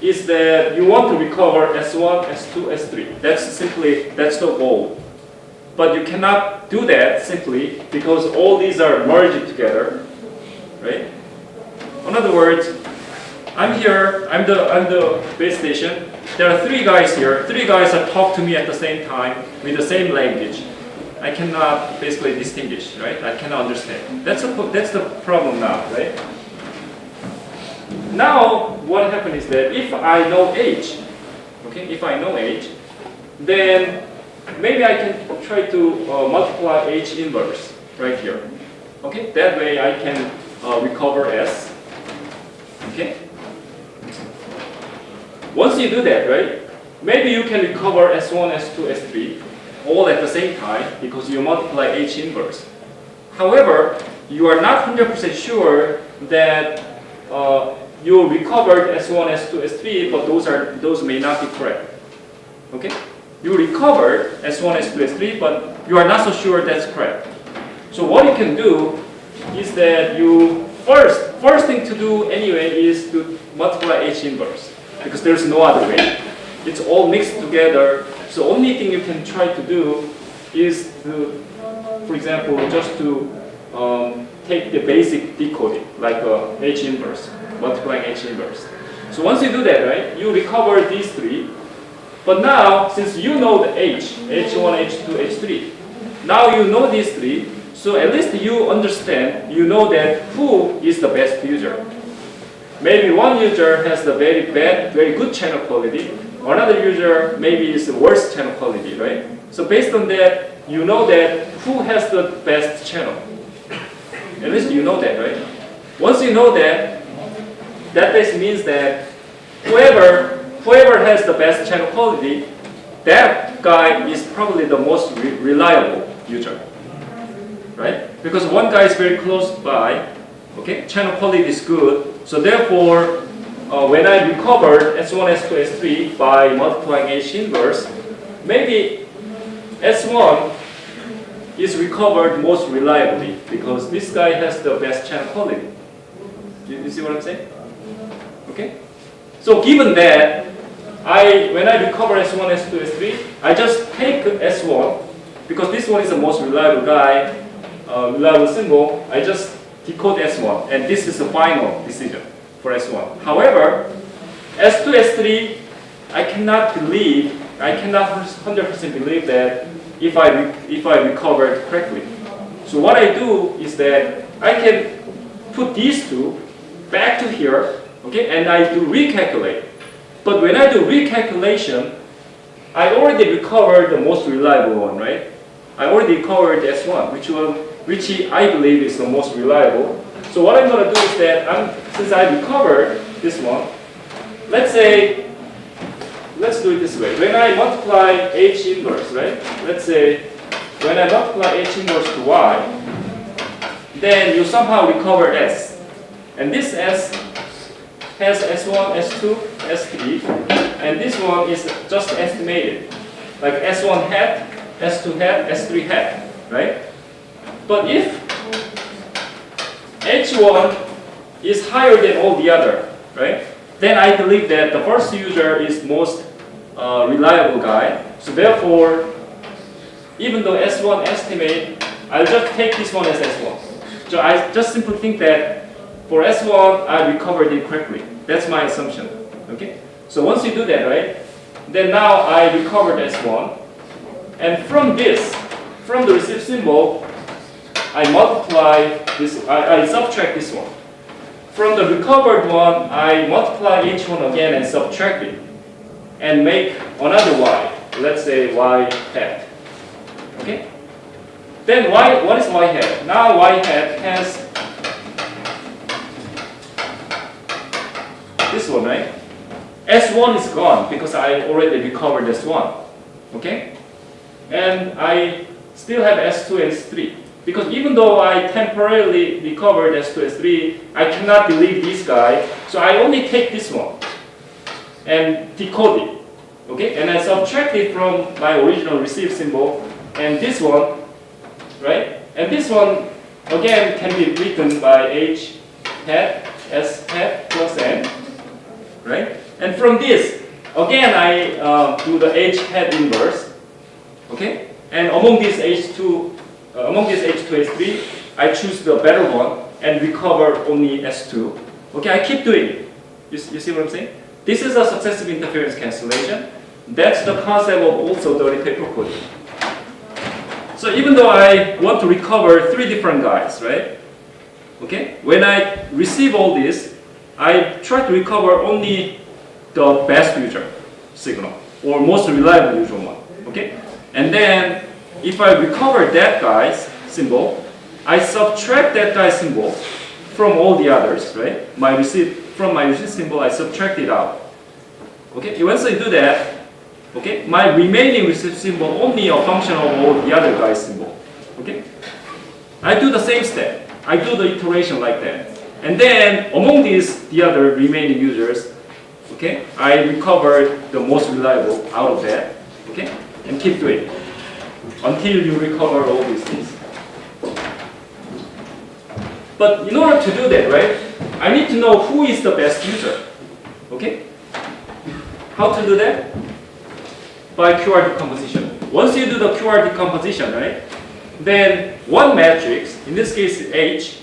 is that you want to recover S1, S2, S3. That's the goal. But you cannot do that simply because all these are merged together, right? In other words, I'm here, I'm the base station. There are 3 guys here. 3 guys that talk to me at the same time with the same language. I cannot basically distinguish, right? I cannot understand. That's the problem now, right? Now, what happened is that if I know H, okay, if I know H, then maybe I can try to multiply H inverse right here. Okay, that way I can recover S. Okay. Once you do that, right, maybe you can recover S1, S2, S3 all at the same time because you multiply H inverse. However, you are not 100% sure that you recovered S1, S2, S3, but those may not be correct. Okay? You recovered S1, S2, S3, but you are not so sure that's correct. So what you can do is that you first thing to do anyway is to multiply H inverse because there's no other way. It's all mixed together. So only thing you can try to do is to, for example, just to take the basic decoding like H inverse, multiplying H inverse. So once you do that, right, you recover these 3. But now, since you know the H, H1, H2, H3, now you know these 3, so at least you understand, you know that who is the best user. Maybe one user has the very bad, very good channel quality, another user maybe is the worst channel quality, right? So based on that, you know that who has the best channel. At least you know that, right? Once you know that, that basically means that whoever has the best channel quality, that guy is probably the most reliable user, right? Because one guy is very close by, okay, channel quality is good, so therefore, when I recovered S1, S2, S3 by multiplying H inverse, maybe S1 is recovered most reliably because this guy has the best channel quality. You see what I'm saying? Okay? So given that, when I recover S1, S2, S3, I just take S1 because this one is the most reliable guy, reliable symbol. I just decode S1, and this is the final decision for S1. However, S2, S3, I cannot 100% believe that if I recovered correctly. So what I do is that I can put these 2 back to here, okay, and I do recalculate. But when I do recalculation, I already recovered the most reliable one, right? I already recovered S1, which I believe is the most reliable. So what I'm going to do is that, since I recovered this one, let's do it this way. When I multiply H inverse, right? Let's say, when I multiply H inverse to Y, then you somehow recover S. And this S has S1, S2, S3, and this one is just estimated. like S1 hat, S2 hat, S3 hat, right? But if H1 is higher than all the other, right? Then I believe that the first user is most reliable guy. So therefore, even though S1 estimate, I'll just take this one as S1. So I just simply think that for S1, I recovered it correctly. That's my assumption. Okay? So once you do that, right? Then now I recovered S1. And from this, from the received symbol, I multiply this, I subtract this one. From the recovered one, I multiply each one again and subtract it. And make another y. Let's say y hat. Okay? Then y, what is y hat? Now y hat has this one, right? S1 is gone because I already recovered S1. Okay? And I still have S2 and S3. Because even though I temporarily recovered S2, S3, I cannot delete this guy. So I only take this one and decode it. Okay? And I subtract it from my original receive symbol and this one, right? And this one, again, can be written by H hat, S hat plus N, right? And from this, again, I do the H hat inverse, okay? And among these H2, S3, I choose the better one and recover only S2. Okay, I keep doing it. You see what I'm saying? This is a successive interference cancellation. That's the concept of also dirty paper coding. So even though I want to recover 3 different guys, right? Okay, when I receive all this, I try to recover only the best user signal or most reliable user one. Okay, and then if I recover that guy's symbol, I subtract that guy's symbol from all the others, right? From my receive symbol, I subtract it out. Okay, once I do that, okay, my remaining receive symbol only a function of all the other guys' symbol. Okay, I do the same step. I do the iteration like that, and then among the other remaining users, okay, I recover the most reliable out of that. Okay, and keep doing it until you recover all these things. But in order to do that, right, I need to know who is the best user. Okay? How to do that? By QR decomposition. Once you do the QR decomposition, right, then one matrix, in this case H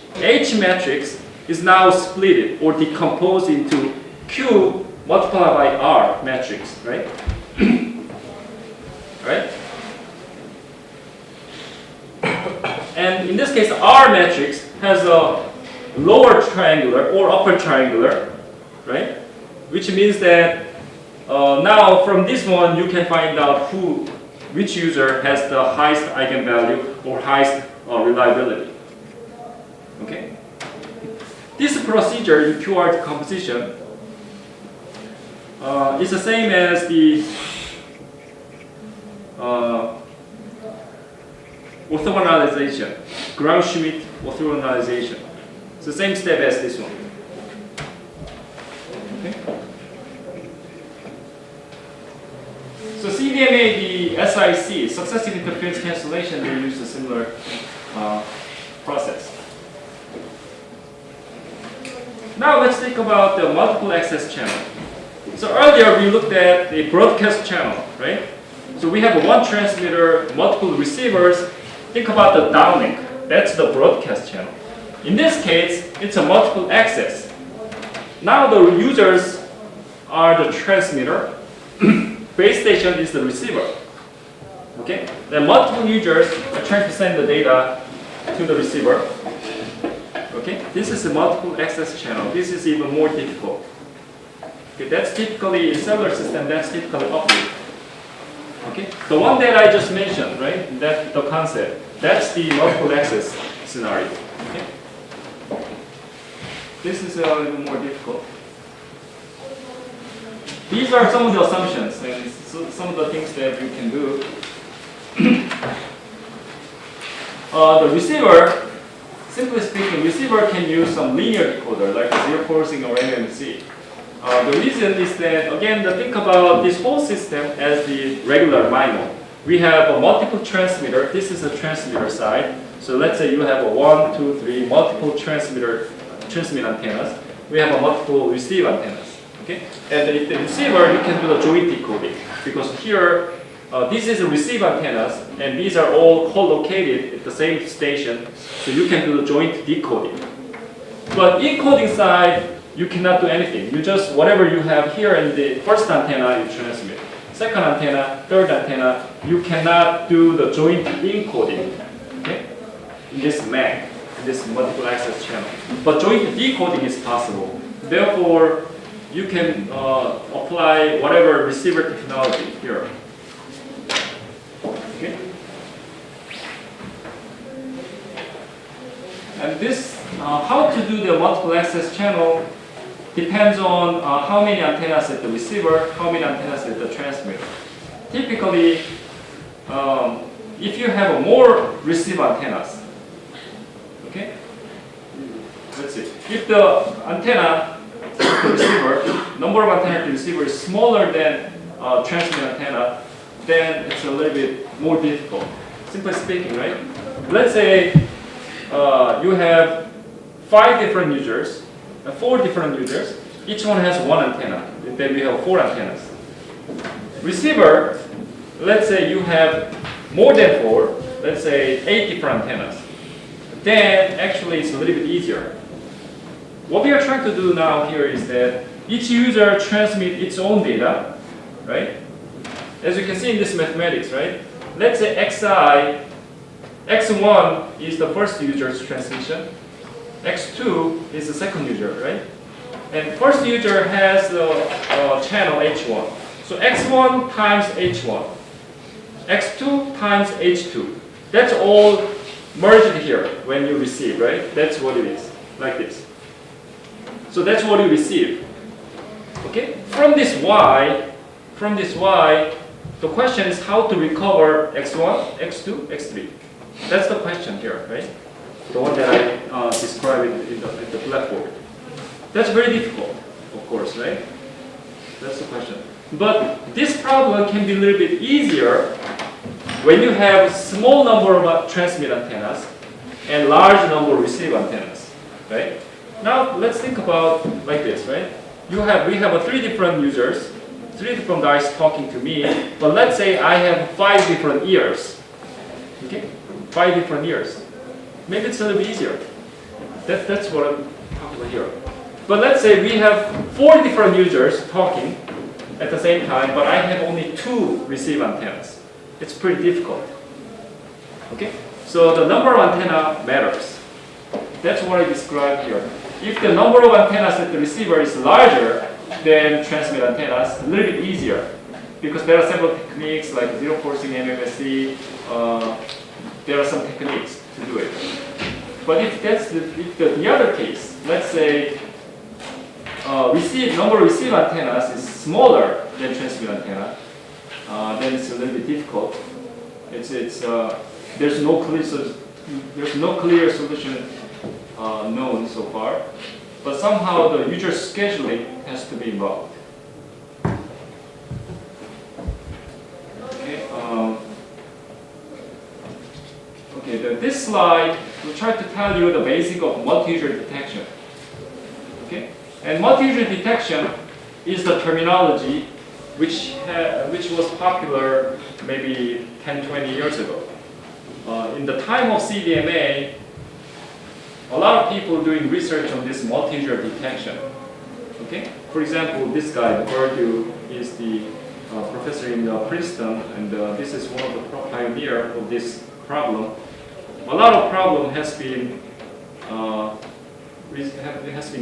matrix is now split or decomposed into Q multiplied by R matrix, right? Right? And in this case, R matrix has a lower triangular or upper triangular, right? Which means that now from this one you can find out which user has the highest eigenvalue or highest reliability. Okay? This procedure in QR decomposition is the same as the orthogonalization, Gram-Schmidt orthogonalization. It's the same step as this one. Okay. So CDMA, the SIC, successive interference cancellation, they use a similar process. Now let's think about the multiple access channel. So earlier we looked at the broadcast channel, right? So we have one transmitter, multiple receivers. Think about the downlink. That's the broadcast channel. In this case, it's a multiple access. Now the users are the transmitter. Base station is the receiver. Okay? Then multiple users are trying to send the data to the receiver. Okay? This is a multiple access channel. This is even more difficult. Okay, that's typically in cellular system. That's typically uplink. Okay, the one that I just mentioned, right? That the concept. That's the multiple access scenario. Okay, this is a little more difficult. These are some of the assumptions and some of the things that you can do. The receiver, simply speaking, receiver can use some linear decoder like a zero forcing or MMC. The reason is that, again, think about this whole system as the regular MIMO. We have a multiple transmitter. This is a transmitter side. So let's say you have a 1, 2, 3 multiple transmit antennas. We have a multiple receive antennas. Okay? And the receiver, you can do the joint decoding because here, this is a receive antennas, and these are all co-located at the same station. So you can do the joint decoding. But encoding side, you cannot do anything. You just, whatever you have here in the first antenna, you transmit. Second antenna, third antenna, you cannot do the joint encoding, okay? In this MAC, in this multiple access channel. But joint decoding is possible. Therefore, you can apply whatever receiver technology here. Okay? And this, how to do the multiple access channel depends on how many antennas at the receiver, how many antennas at the transmitter. Typically, if you have more receive antennas, okay? Let's see. If the antenna, the receiver, number of antennas at the receiver is smaller than transmit antenna, then it's a little bit more difficult. Simply speaking, right? Let's say you have 5 different users, 4 different users. Each one has 1 antenna. Then we have 4 antennas. Receiver, let's say you have more than 4, let's say 8 different antennas. Then actually it's a little bit easier. What we are trying to do now here is that each user transmits its own data, right? As you can see in this mathematics, right? Let's say xi, x1 is the first user's transmission, x2 is the second user, right? And first user has the channel h1. So x1 times h1, x2 times h2. That's all merged here when you receive, right? That's what it is, like this. So that's what you receive. Okay? From this y, the question is how to recover x1, x2, x3. That's the question here, right? The one that I described in the blackboard. That's very difficult, of course, right? That's the question. But this problem can be a little bit easier when you have small number of transmit antennas and large number of receive antennas, right? Now let's think about like this, right? We have 3 different users, 3 different guys talking to me, but let's say I have 5 different ears. Okay? 5 different ears. Maybe it's a little bit easier. That's what I'm talking about here. But let's say we have 4 different users talking at the same time, but I have only 2 receive antennas. It's pretty difficult. Okay? So the number of antenna matters. That's what I described here. If the number of antennas at the receiver is larger than transmit antennas, a little bit easier. Because there are several techniques like zero forcing MMSC, there are some techniques to do it. But if that's the other case, let's say number of receive antennas is smaller than transmit antenna, then it's a little bit difficult. There's no clear solution known so far, but somehow the user scheduling has to be involved. Okay. This slide will try to tell you the basic of multi-user detection. Okay, and multi-user detection is the terminology which was popular maybe 10-20 years ago. In the time of CDMA, a lot of people doing research on this multi-user detection. Okay, for example, this guy, Purdue, is the professor in Princeton, and this is one of the pioneers of this problem. A lot of problem has been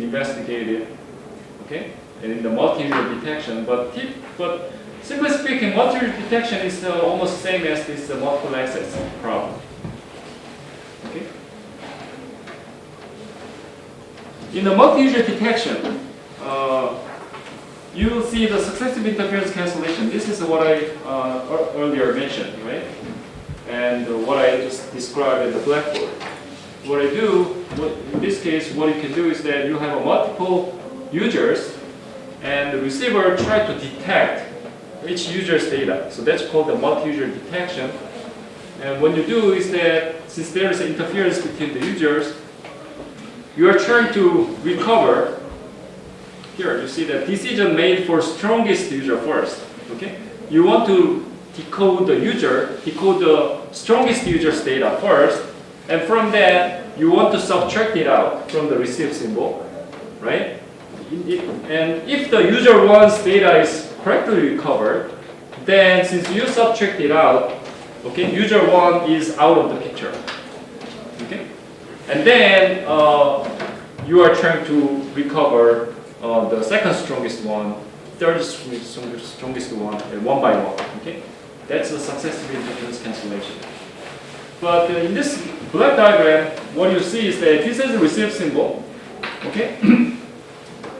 investigated, okay, and in the multi-user detection. But simply speaking, multi-user detection is almost the same as this multiple access problem. Okay. In the multi-user detection, you will see the successive interference cancellation. This is what I earlier mentioned, right? And what I just described at the blackboard. What I do, in this case, what you can do is that you have multiple users, and the receiver tries to detect each user's data. So that's called the multi-user detection. And what you do is that since there is interference between the users, you are trying to recover. Here you see the decision made for strongest user first. Okay, you want to decode the strongest user's data first, and from that you want to subtract it out from the receive symbol, right? And if the user one's data is correctly recovered, then since you subtract it out, okay, user one is out of the picture. Okay, and then you are trying to recover the second strongest one, third strongest one, and one by one. Okay, that's the successive interference cancellation. But in this black diagram, what you see is that this is the receive symbol. Okay,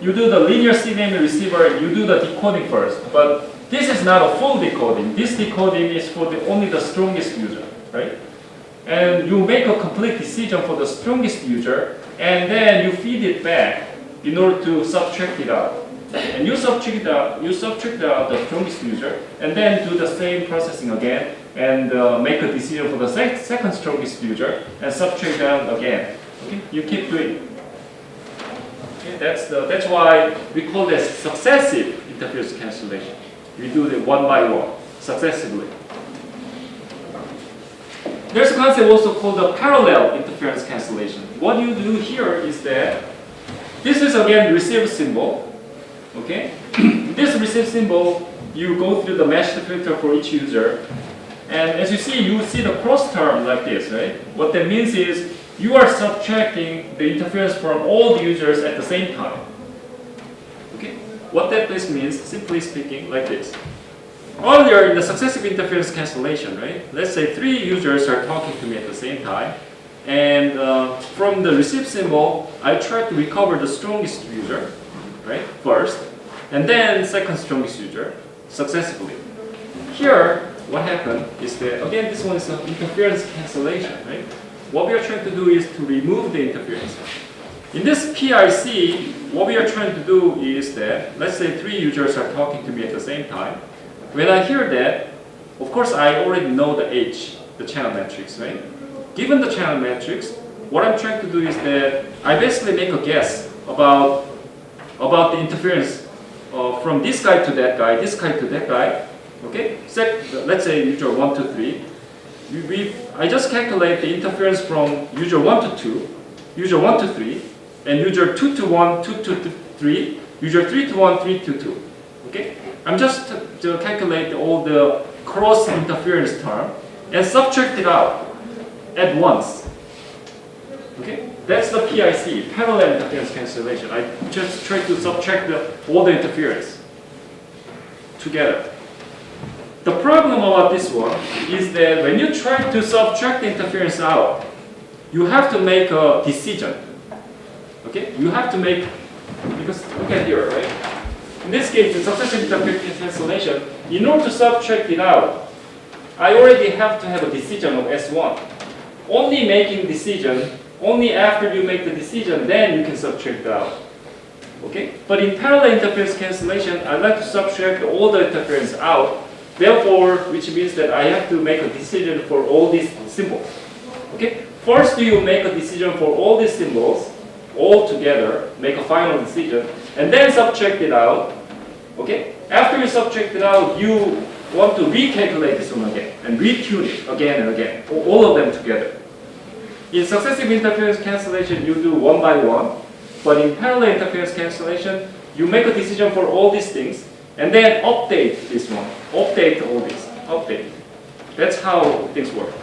you do the linear CDMA receiver, you do the decoding first. But this is not a full decoding. This decoding is for only the strongest user, right? And you make a complete decision for the strongest user, and then you feed it back in order to subtract it out. And you subtract out the strongest user, and then do the same processing again, and make a decision for the second strongest user, and subtract out again. Okay, you keep doing. Okay, that's why we call this successive interference cancellation. We do it one by one, successively. There's a concept also called the parallel interference cancellation. What you do here is that this is again receive symbol. Okay, this receive symbol, you go through the meshed filter for each user, and as you see the cross term like this, right? What that means is you are subtracting the interference from all the users at the same time. Okay, what that this means, simply speaking, like this. Earlier in the successive interference cancellation, right? Let's say 3 users are talking to me at the same time, and from the receive symbol, I try to recover the strongest user, right, first, and then second strongest user, successively. Here, what happened is that, again, this one is an interference cancellation, right? What we are trying to do is to remove the interference. In this PIC, what we are trying to do is that, let's say 3 users are talking to me at the same time. When I hear that, of course, I already know the H, the channel matrix, right? Given the channel matrix, what I'm trying to do is that I basically make a guess about the interference from this guy to that guy, this guy to that guy. Okay, let's say user 1 to 3. I just calculate the interference from user 1 to 2, user 1 to 3, and user 2 to 1, 2 to 3, user 3 to 1, 3 to 2. Okay, I'm just to calculate all the cross interference term and subtract it out at once. Okay, that's the PIC, parallel interference cancellation. I just try to subtract all the interference together. The problem about this one is that when you try to subtract the interference out, you have to make a decision. Okay, you have to make, because look at here, right? In this case, the successive interference cancellation, in order to subtract it out, I already have to have a decision of S1. Only making decision, only after you make the decision, then you can subtract it out. Okay? But in parallel interference cancellation, I like to subtract all the interference out. Therefore, which means that I have to make a decision for all these symbols. Okay? First, you make a decision for all these symbols, all together, make a final decision, and then subtract it out. Okay? After you subtract it out, you want to recalculate this one again and retune it again and again, all of them together. In successive interference cancellation, you do one by one, but in parallel interference cancellation, you make a decision for all these things and then update this one, update all this, update. That's how things work.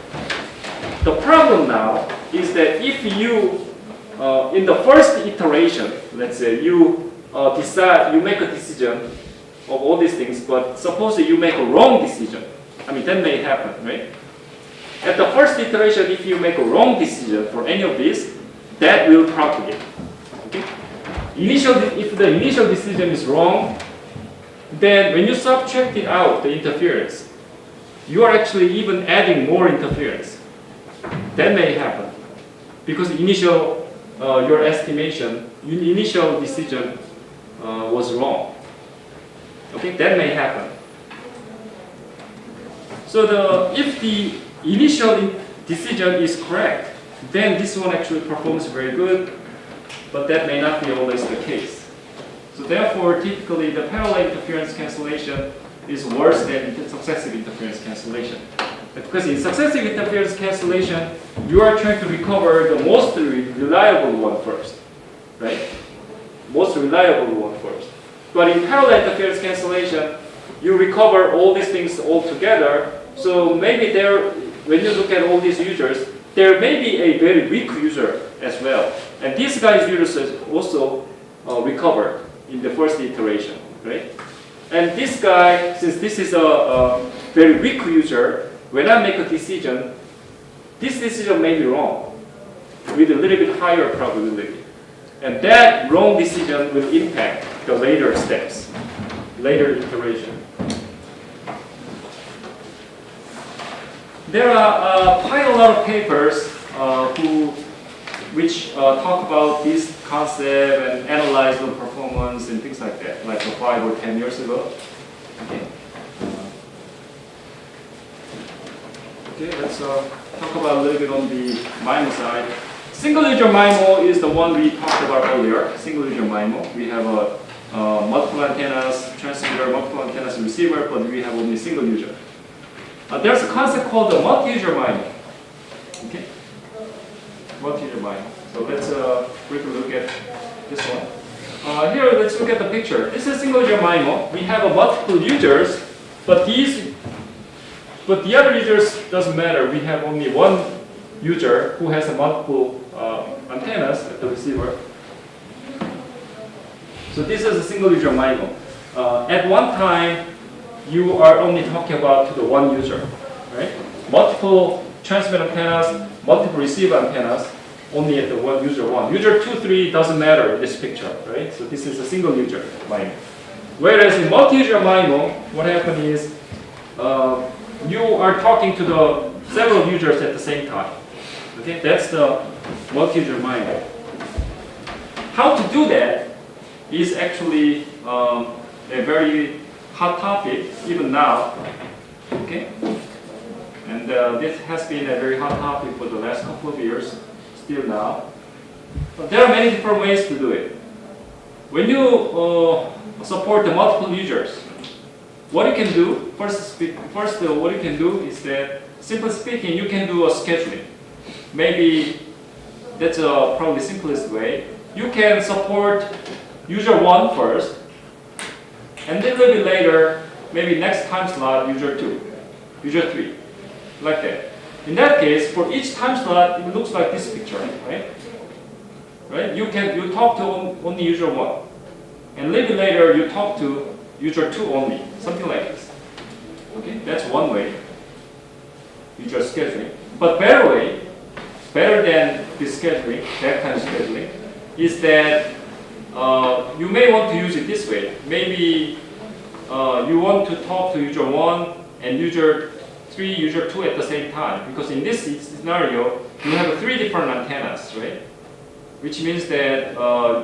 The problem now is that if you, in the first iteration, let's say you decide, you make a decision of all these things, but suppose you make a wrong decision. I mean, that may happen, right? At the first iteration, if you make a wrong decision for any of these, that will propagate. Okay? If the initial decision is wrong, then when you subtract it out, the interference, you are actually even adding more interference. That may happen because initial, your estimation, initial decision was wrong. Okay, that may happen. So if the initial decision is correct, then this one actually performs very good, but that may not be always the case. So therefore, typically the parallel interference cancellation is worse than successive interference cancellation. Because in successive interference cancellation, you are trying to recover the most reliable one first, right? Most reliable one first. But in parallel interference cancellation, you recover all these things all together. So maybe when you look at all these users, there may be a very weak user as well. And these guys' users also recovered in the first iteration, right? And this guy, since this is a very weak user, when I make a decision, this decision may be wrong with a little bit higher probability. And that wrong decision will impact the later steps, later iteration. There are quite a lot of papers which talk about this concept and analyze the performance and things like that, like 5 or 10 years ago. Okay, let's talk about a little bit on the MIMO side. Single user MIMO is the one we talked about earlier. Single user MIMO. We have multiple antennas transmitter, multiple antennas receiver, but we have only single user. There's a concept called the multi-user MIMO. Okay, multi-user MIMO. So let's briefly look at this one. Here, let's look at the picture. This is single user MIMO. We have multiple users, but the other users doesn't matter. We have only one user who has multiple antennas at the receiver. So this is a single user MIMO. At one time, you are only talking about the one user, right? Multiple transmit antennas, multiple receive antennas, only at the one user one. User 2, 3 doesn't matter in this picture, right? So this is a single user MIMO. Whereas in multi-user MIMO, what happens is you are talking to the several users at the same time. Okay, that's the multi-user MIMO. How to do that is actually a very hot topic even now. Okay, and this has been a very hot topic for the last couple of years, still now. But there are many different ways to do it. When you support the multiple users, what you can do first, what you can do is that, simply speaking, you can do a scheduling. Maybe that's probably the simplest way. You can support user 1 first, and then a little bit later, maybe next time slot, user 2, user 3, like that. In that case, for each time slot, it looks like this picture, right? Right? You talk to only user 1, and a little bit later, you talk to user 2 only, something like this. Okay, that's one way. User scheduling. But better than this scheduling, that kind of scheduling, is that you may want to use it this way. Maybe you want to talk to user 1 and user 3, user 2 at the same time. Because in this scenario, you have 3 different antennas, right? Which means that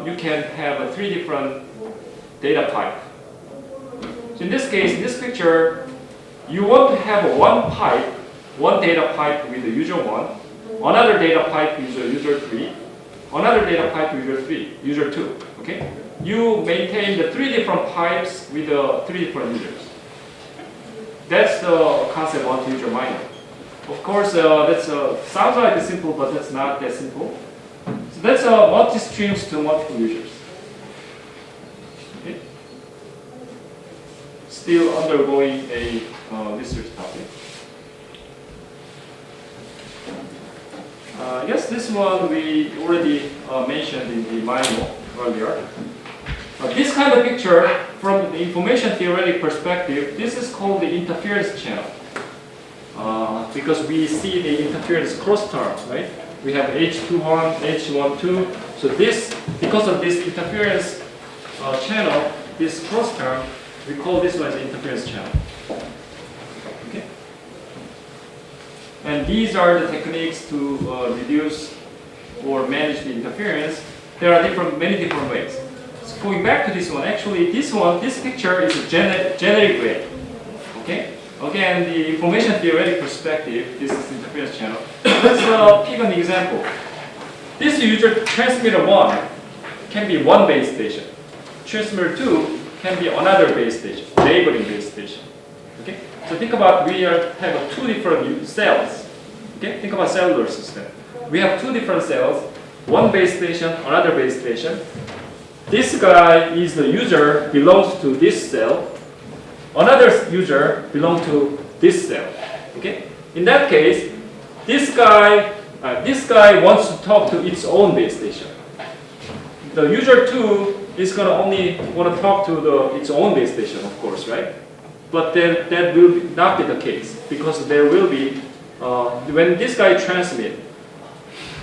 you can have 3 different data pipe. So in this case, in this picture, you want to have one data pipe with the user 1, another data pipe with the user 3, another data pipe with user 2. Okay? You maintain the 3 different pipes with the 3 different users. That's the concept of multi-user MIMO. Of course, that sounds like it's simple, but that's not that simple. So that's multi-streams to multiple users. Okay? Still undergoing a research topic. Yes, this one we already mentioned in the MIMO earlier. This kind of picture, from the information theoretic perspective, this is called the interference channel. Because we see the interference cross terms, right? We have H21, H12. So this, because of this interference channel, this cross term, we call this one as interference channel. Okay? And these are the techniques to reduce or manage the interference. There are many different ways. going back to this one, actually this picture is a generic way. Okay? Again, the information theoretic perspective, this is interference channel. Let's pick an example. This user transmitter 1 can be one base station. Transmitter 2 can be another base station, neighboring base station. Okay? So think about have two different cells. Okay? Think about cellular system. We have two different cells, one base station, another base station. This guy is the user, belongs to this cell. Another user belongs to this cell. Okay? In that case, this guy wants to talk to its own base station. The user 2 is going to only want to talk to its own base station, of course, right? But then that will not be the case, because there will be when this guy transmits.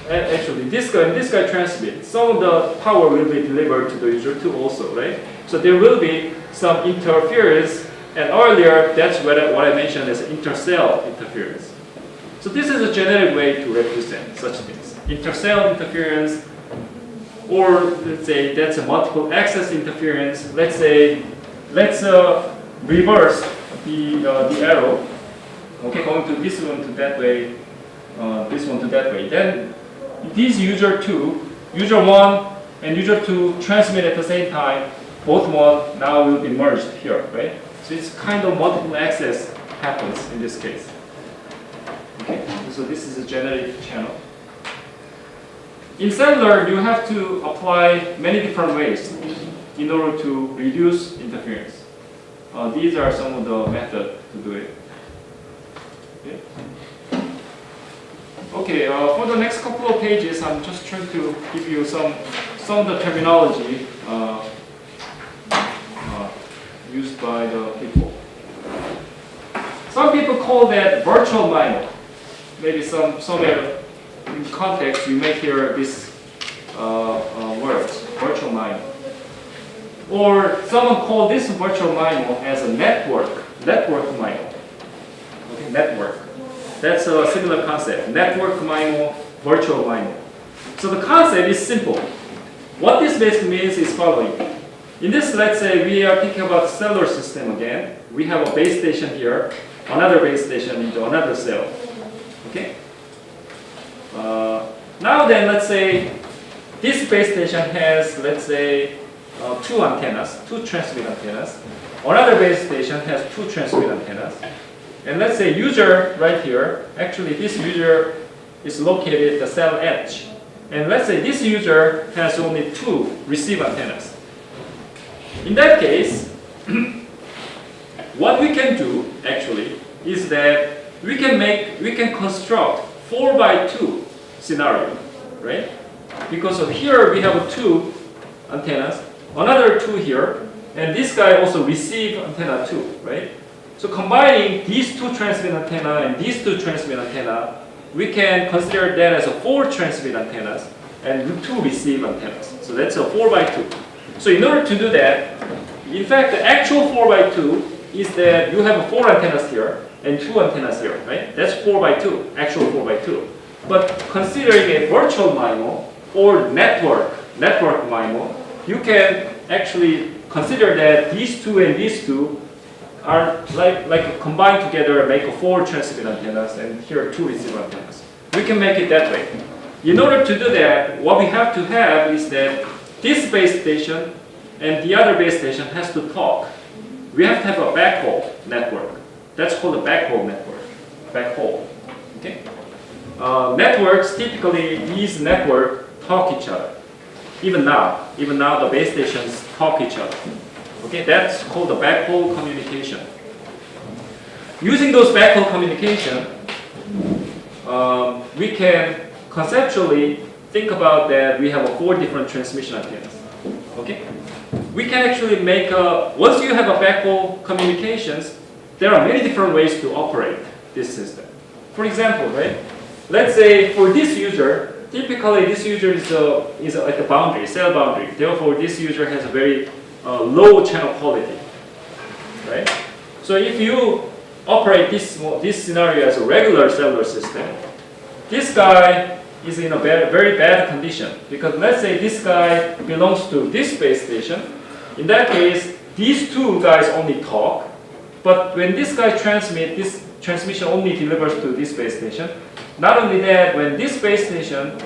Actually, this guy transmits. Some of the power will be delivered to the user 2 also, right? So there will be some interference. And earlier, that's what I mentioned as intercell interference. So this is a generic way to represent such things. Intercell interference, or let's say that's a multiple access interference. Let's reverse the arrow. Okay, going to this one to that way, this one to that way. Then these user 1 and user 2 transmit at the same time. Both one now will be merged here, right? So it's kind of multiple access happens in this case. Okay, so this is a generic channel. In cellular, you have to apply many different ways in order to reduce interference. These are some of the methods to do it. Okay, for the next couple of pages, I'm just trying to give you some of the terminology used by the people. Some people call that virtual MIMO. Maybe somewhere in context you may hear this words, virtual MIMO. Or someone called this virtual MIMO as a network MIMO. Okay, network. That's a similar concept. Network MIMO, virtual MIMO. So the concept is simple. What this basically means is following. In this, let's say we are thinking about cellular system again. We have a base station here, another base station into another cell. Okay? Now then, let's say this base station has, let's say, two antennas, two transmit antennas. Another base station has two transmit antennas. And let's say user right here, actually this user is located at the cell edge. And let's say this user has only two receive antennas. In that case, what we can do actually is that we can construct 4x2 scenario, right? Because of here we have two antennas, another two here, and this guy also receive antenna 2, right? So combining these two transmit antenna and these two transmit antenna, we can consider that as a 4 transmit antennas and 2 receive antennas. So that's a 4x2. So in order to do that, in fact, the actual 4x2 is that you have 4 antennas here and 2 antennas here, right? That's 4x2, actual 4x2. But considering a virtual MIMO or network MIMO, you can actually consider that these two and these two are like combined together and make a 4 transmit antennas and here 2 receive antennas. We can make it that way. In order to do that, what we have to have is that this base station and the other base station has to talk. We have to have a backhaul network. That's called a backhaul network. Backhaul. Okay? Networks, typically these networks talk each other. Even now the base stations talk each other. Okay, that's called the backhaul communication. Using those backhaul communication, we can conceptually think about that we have 4 different transmission antennas. Okay, we can actually make once you have a backhaul communications, there are many different ways to operate this system. For example, right? Let's say for this user, typically this user is at the boundary, cell boundary. Therefore, this user has a very low channel quality, right? So if you operate this scenario as a regular cellular system, this guy is in a very, very bad condition. Because let's say this guy belongs to this base station. In that case, these two guys only talk. But when this guy transmits, this transmission only delivers to this base station. Not only that, when this base station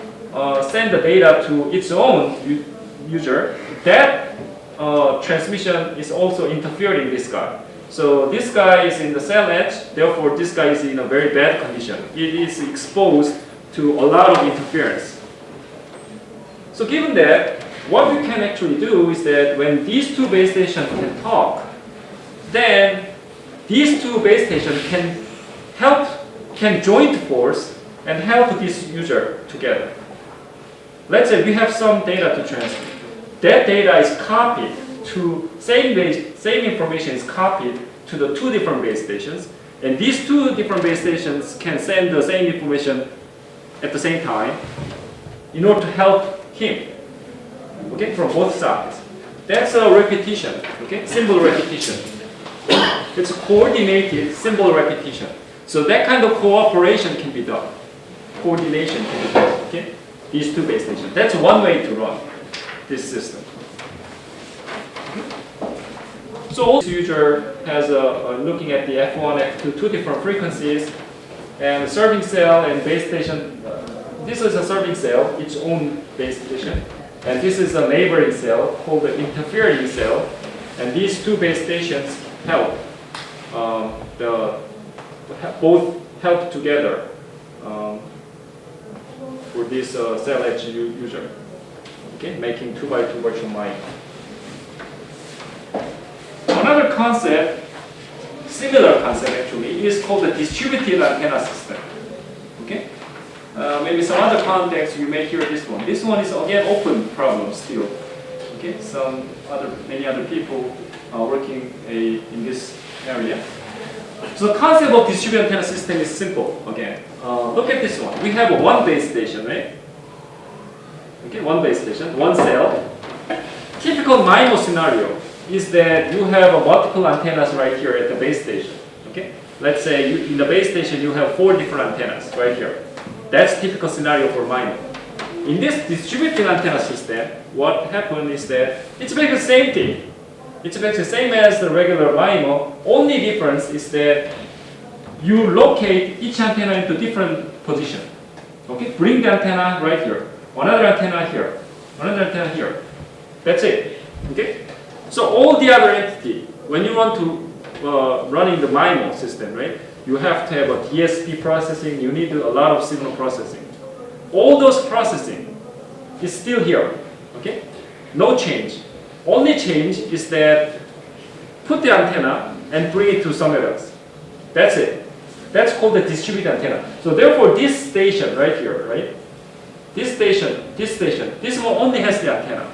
send the data to its own user, that transmission is also interfering this guy. So this guy is in the cell edge, therefore this guy is in a very bad condition. It is exposed to a lot of interference. So given that, what we can actually do is that when these two base stations can talk, then these two base stations can join force and help this user together. Let's say we have some data to transmit. That data is copied to same information is copied to the two different base stations, and these two different base stations can send the same information at the same time in order to help him. Okay, from both sides. That's a repetition. Okay, symbol repetition. It's coordinated symbol repetition. So that kind of cooperation can be done. Coordination can be done. Okay, these two base stations. That's one way to run this system. So all this user has looking at the F1, F2, two different frequencies, and the serving cell and base station. This is a serving cell, its own base station, and this is a neighboring cell called the interfering cell. And these two base stations help both help together for this cell edge user. Okay, making 2x2 virtual mining. Another concept, similar concept actually, is called the distributed antenna system. Okay, maybe some other context you may hear this one. This one is again open problem still. Okay, many other people are working in this area. So the concept of distributed antenna system is simple. Again, look at this one. We have one base station, right? Okay, one base station, one cell. Typical MIMO scenario is that you have multiple antennas right here at the base station. Okay, let's say in the base station you have 4 different antennas right here. That's typical scenario for MIMO. In this distributed antenna system, what happened is that it's basically the same thing. It's basically the same as the regular MIMO. Only difference is that you locate each antenna into different position. Okay, bring the antenna right here. Another antenna here, another antenna here. That's it. Okay. So all the other entity, when you want to run in the MIMO system, right? You have to have a DSP processing. You need a lot of signal processing. All those processing is still here. Okay. No change. Only change is that put the antenna and bring it to somewhere else. That's it. That's called the distributed antenna. So therefore, this station right here, right? This station, this one only has the antenna.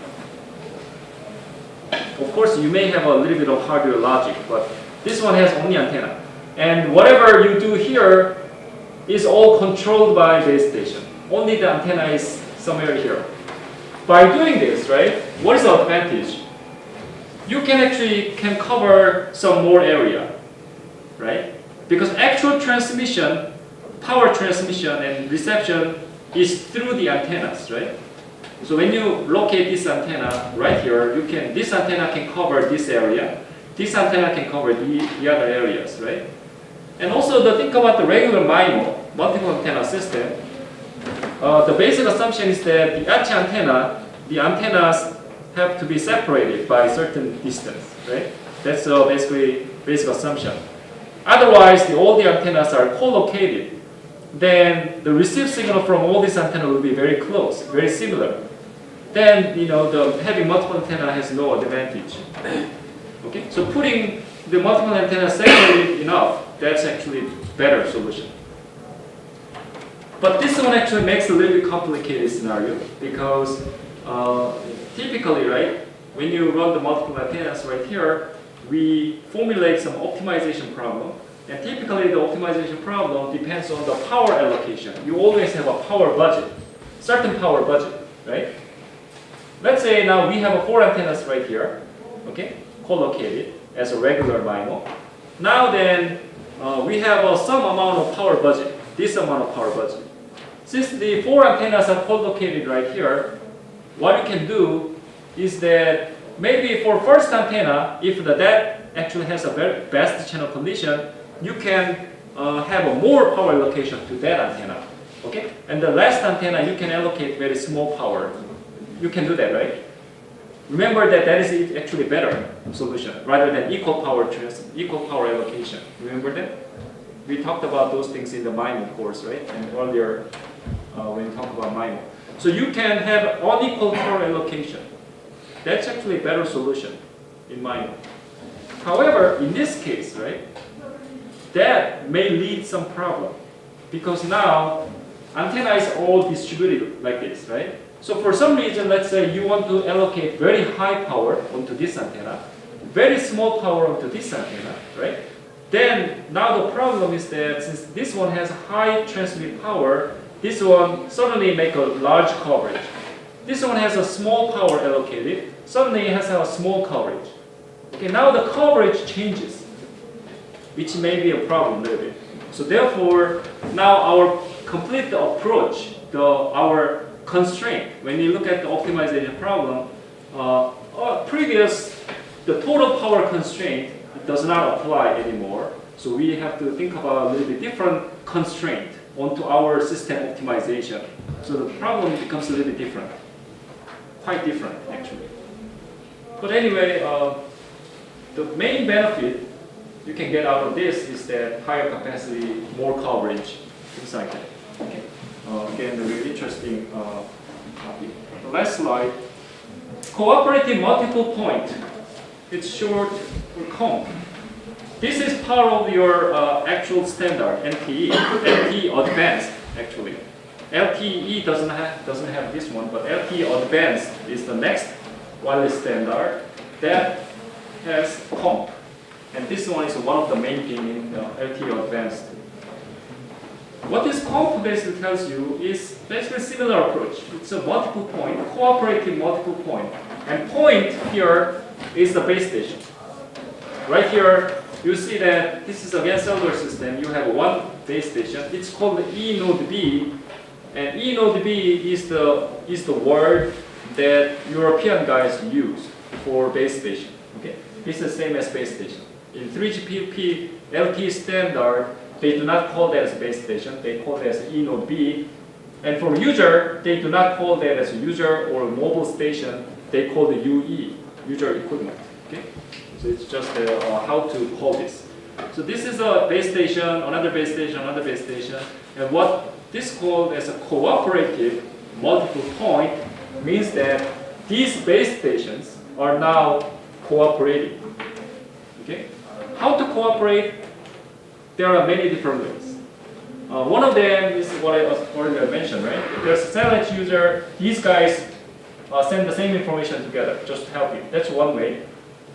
Of course, you may have a little bit of hardware logic, but this one has only antenna. And whatever you do here is all controlled by base station. Only the antenna is somewhere here. By doing this, right, what is the advantage? You can cover some more area, right? Because actual transmission, power transmission and reception is through the antennas, right? So when you locate this antenna right here, this antenna can cover this area. This antenna can cover the other areas, right? And also think about the regular MIMO, multiple antenna system. The basic assumption is that the antennas have to be separated by a certain distance, right? That's basically basic assumption. Otherwise, all the antennas are co-located. Then the received signal from all these antennas will be very close, very similar. Then having multiple antenna has no advantage. Okay, so putting the multiple antennas separated enough, that's actually better solution. But this one actually makes a little bit complicated scenario because typically, right, when you run the multiple antennas right here, we formulate some optimization problem. And typically the optimization problem depends on the power allocation. You always have a power budget, certain power budget, right? Let's say now we have 4 antennas right here, okay, co-located as a regular MIMO. Now then, we have some amount of power budget, this amount of power budget. since the 4 antennas are co-located right here, what you can do is that maybe for first antenna, if that actually has a very best channel condition, you can have a more power allocation to that antenna. Okay? And the last antenna, you can allocate very small power. You can do that, right? Remember that that is actually better solution rather than equal power allocation. Remember that? We talked about those things in the MIMO course, right? And earlier when we talked about MIMO. So you can have unequal power allocation. That's actually a better solution in MIMO. However, in this case, right, that may lead some problem because now antenna is all distributed like this, right? So for some reason, let's say you want to allocate very high power onto this antenna, very small power onto this antenna, right? Then now the problem is that since this one has high transmit power, this one suddenly make a large coverage. This one has a small power allocated, suddenly it has a small coverage. Okay, now the coverage changes, which may be a problem a little bit. So therefore, now our complete approach, our constraint, when you look at the optimization problem, the total power constraint does not apply anymore. So we have to think about a little bit different constraint onto our system optimization. So the problem becomes a little bit different, quite different actually. But anyway, the main benefit you can get out of this is that higher capacity, more coverage, things like that. Okay. Again, a really interesting topic. The last slide. Cooperative multiple point. It's short for COMP. This is part of your actual standard LTE, LTE Advanced actually. LTE doesn't have this one, but LTE Advanced is the next wireless standard that has COMP, and this one is one of the main things in LTE Advanced. What this COMP basically tells you is basically similar approach. It's a multiple point, cooperative multiple point. And point here is the base station. Right here, you see that this is again cellular system. You have one base station. It's called the E node B. And E node B is the word that European guys use for base station. Okay? It's the same as base station. In 3GPP LTE standard, they do not call that as a base station. They call it as E node B. And for user, they do not call that as a user or a mobile station. They call the UE, user equipment. Okay? So it's just how to call this. So this is a base station, another base station, another base station. And what this called as a cooperative multiple point means that these base stations are now cooperating. Okay? How to cooperate? There are many different ways. One of them is what I already mentioned, right? There's a satellite user. These guys send the same information together just to help you. That's one way.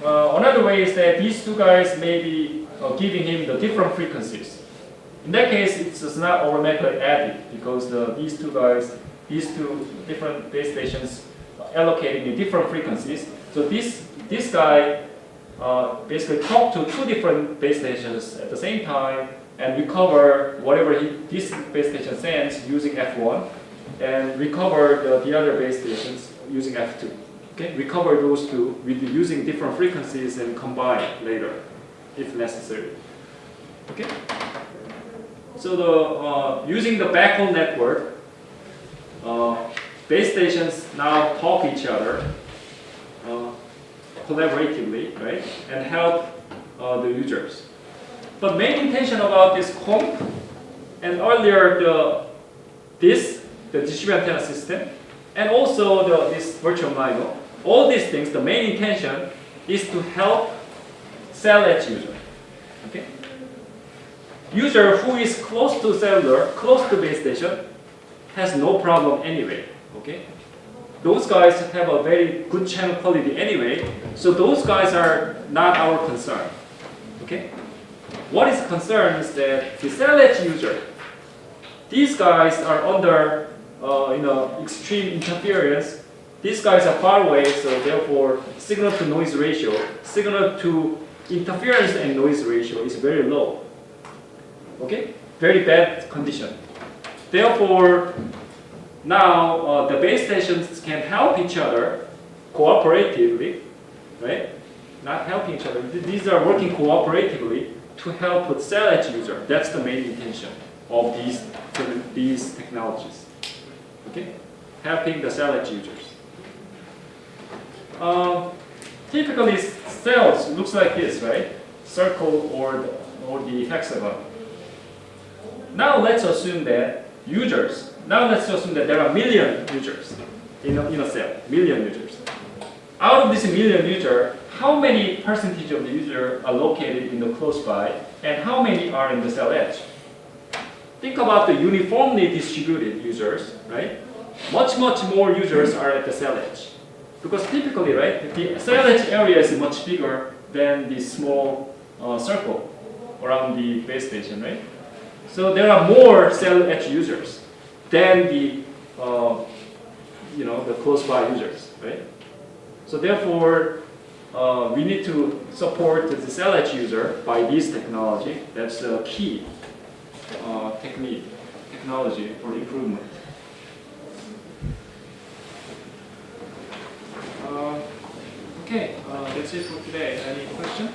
Another way is that these two guys may be giving him the different frequencies. In that case, it's just not automatically added because these two different base stations allocating in different frequencies. So this guy basically talk to two different base stations at the same time and recover whatever this base station sends using F1 and recover the other base stations using F2. Okay, recover those two with using different frequencies and combine later if necessary. Okay. So using the backbone network, base stations now talk each other collaboratively, right, and help the users. But main intention about this COMP and earlier the distributed antenna system and also this virtual MIMO, all these things, the main intention is to help cell edge user. Okay? User who is close to cellular, close to base station, has no problem anyway. Okay? Those guys have a very good channel quality anyway, so those guys are not our concern. Okay? What is concern is that the cell edge user, these guys are under extreme interference. These guys are far away, so therefore signal to noise ratio, signal to interference and noise ratio is very low. Okay? Very bad condition. Therefore, now the base stations can help each other cooperatively, right? Not helping each other. These are working cooperatively to help the cell edge user. That's the main intention of these technologies. Okay, helping the cell edge users. Typically, cells looks like this, right? Circle or the hexagon. Now let's assume that users. Now let's assume that there are million users in a cell. Million users. Out of this million user, how many percentage of the user are located in the close by, and how many are in the cell edge? Think about the uniformly distributed users, right? Much more users are at the cell edge. Because typically, right, the cell edge area is much bigger than the small circle around the base station, right? So there are more cell edge users than the the close by users, right? So therefore, we need to support the cell edge user by this technology. That's the key technology for improvement. Okay, that's it for today. Any question?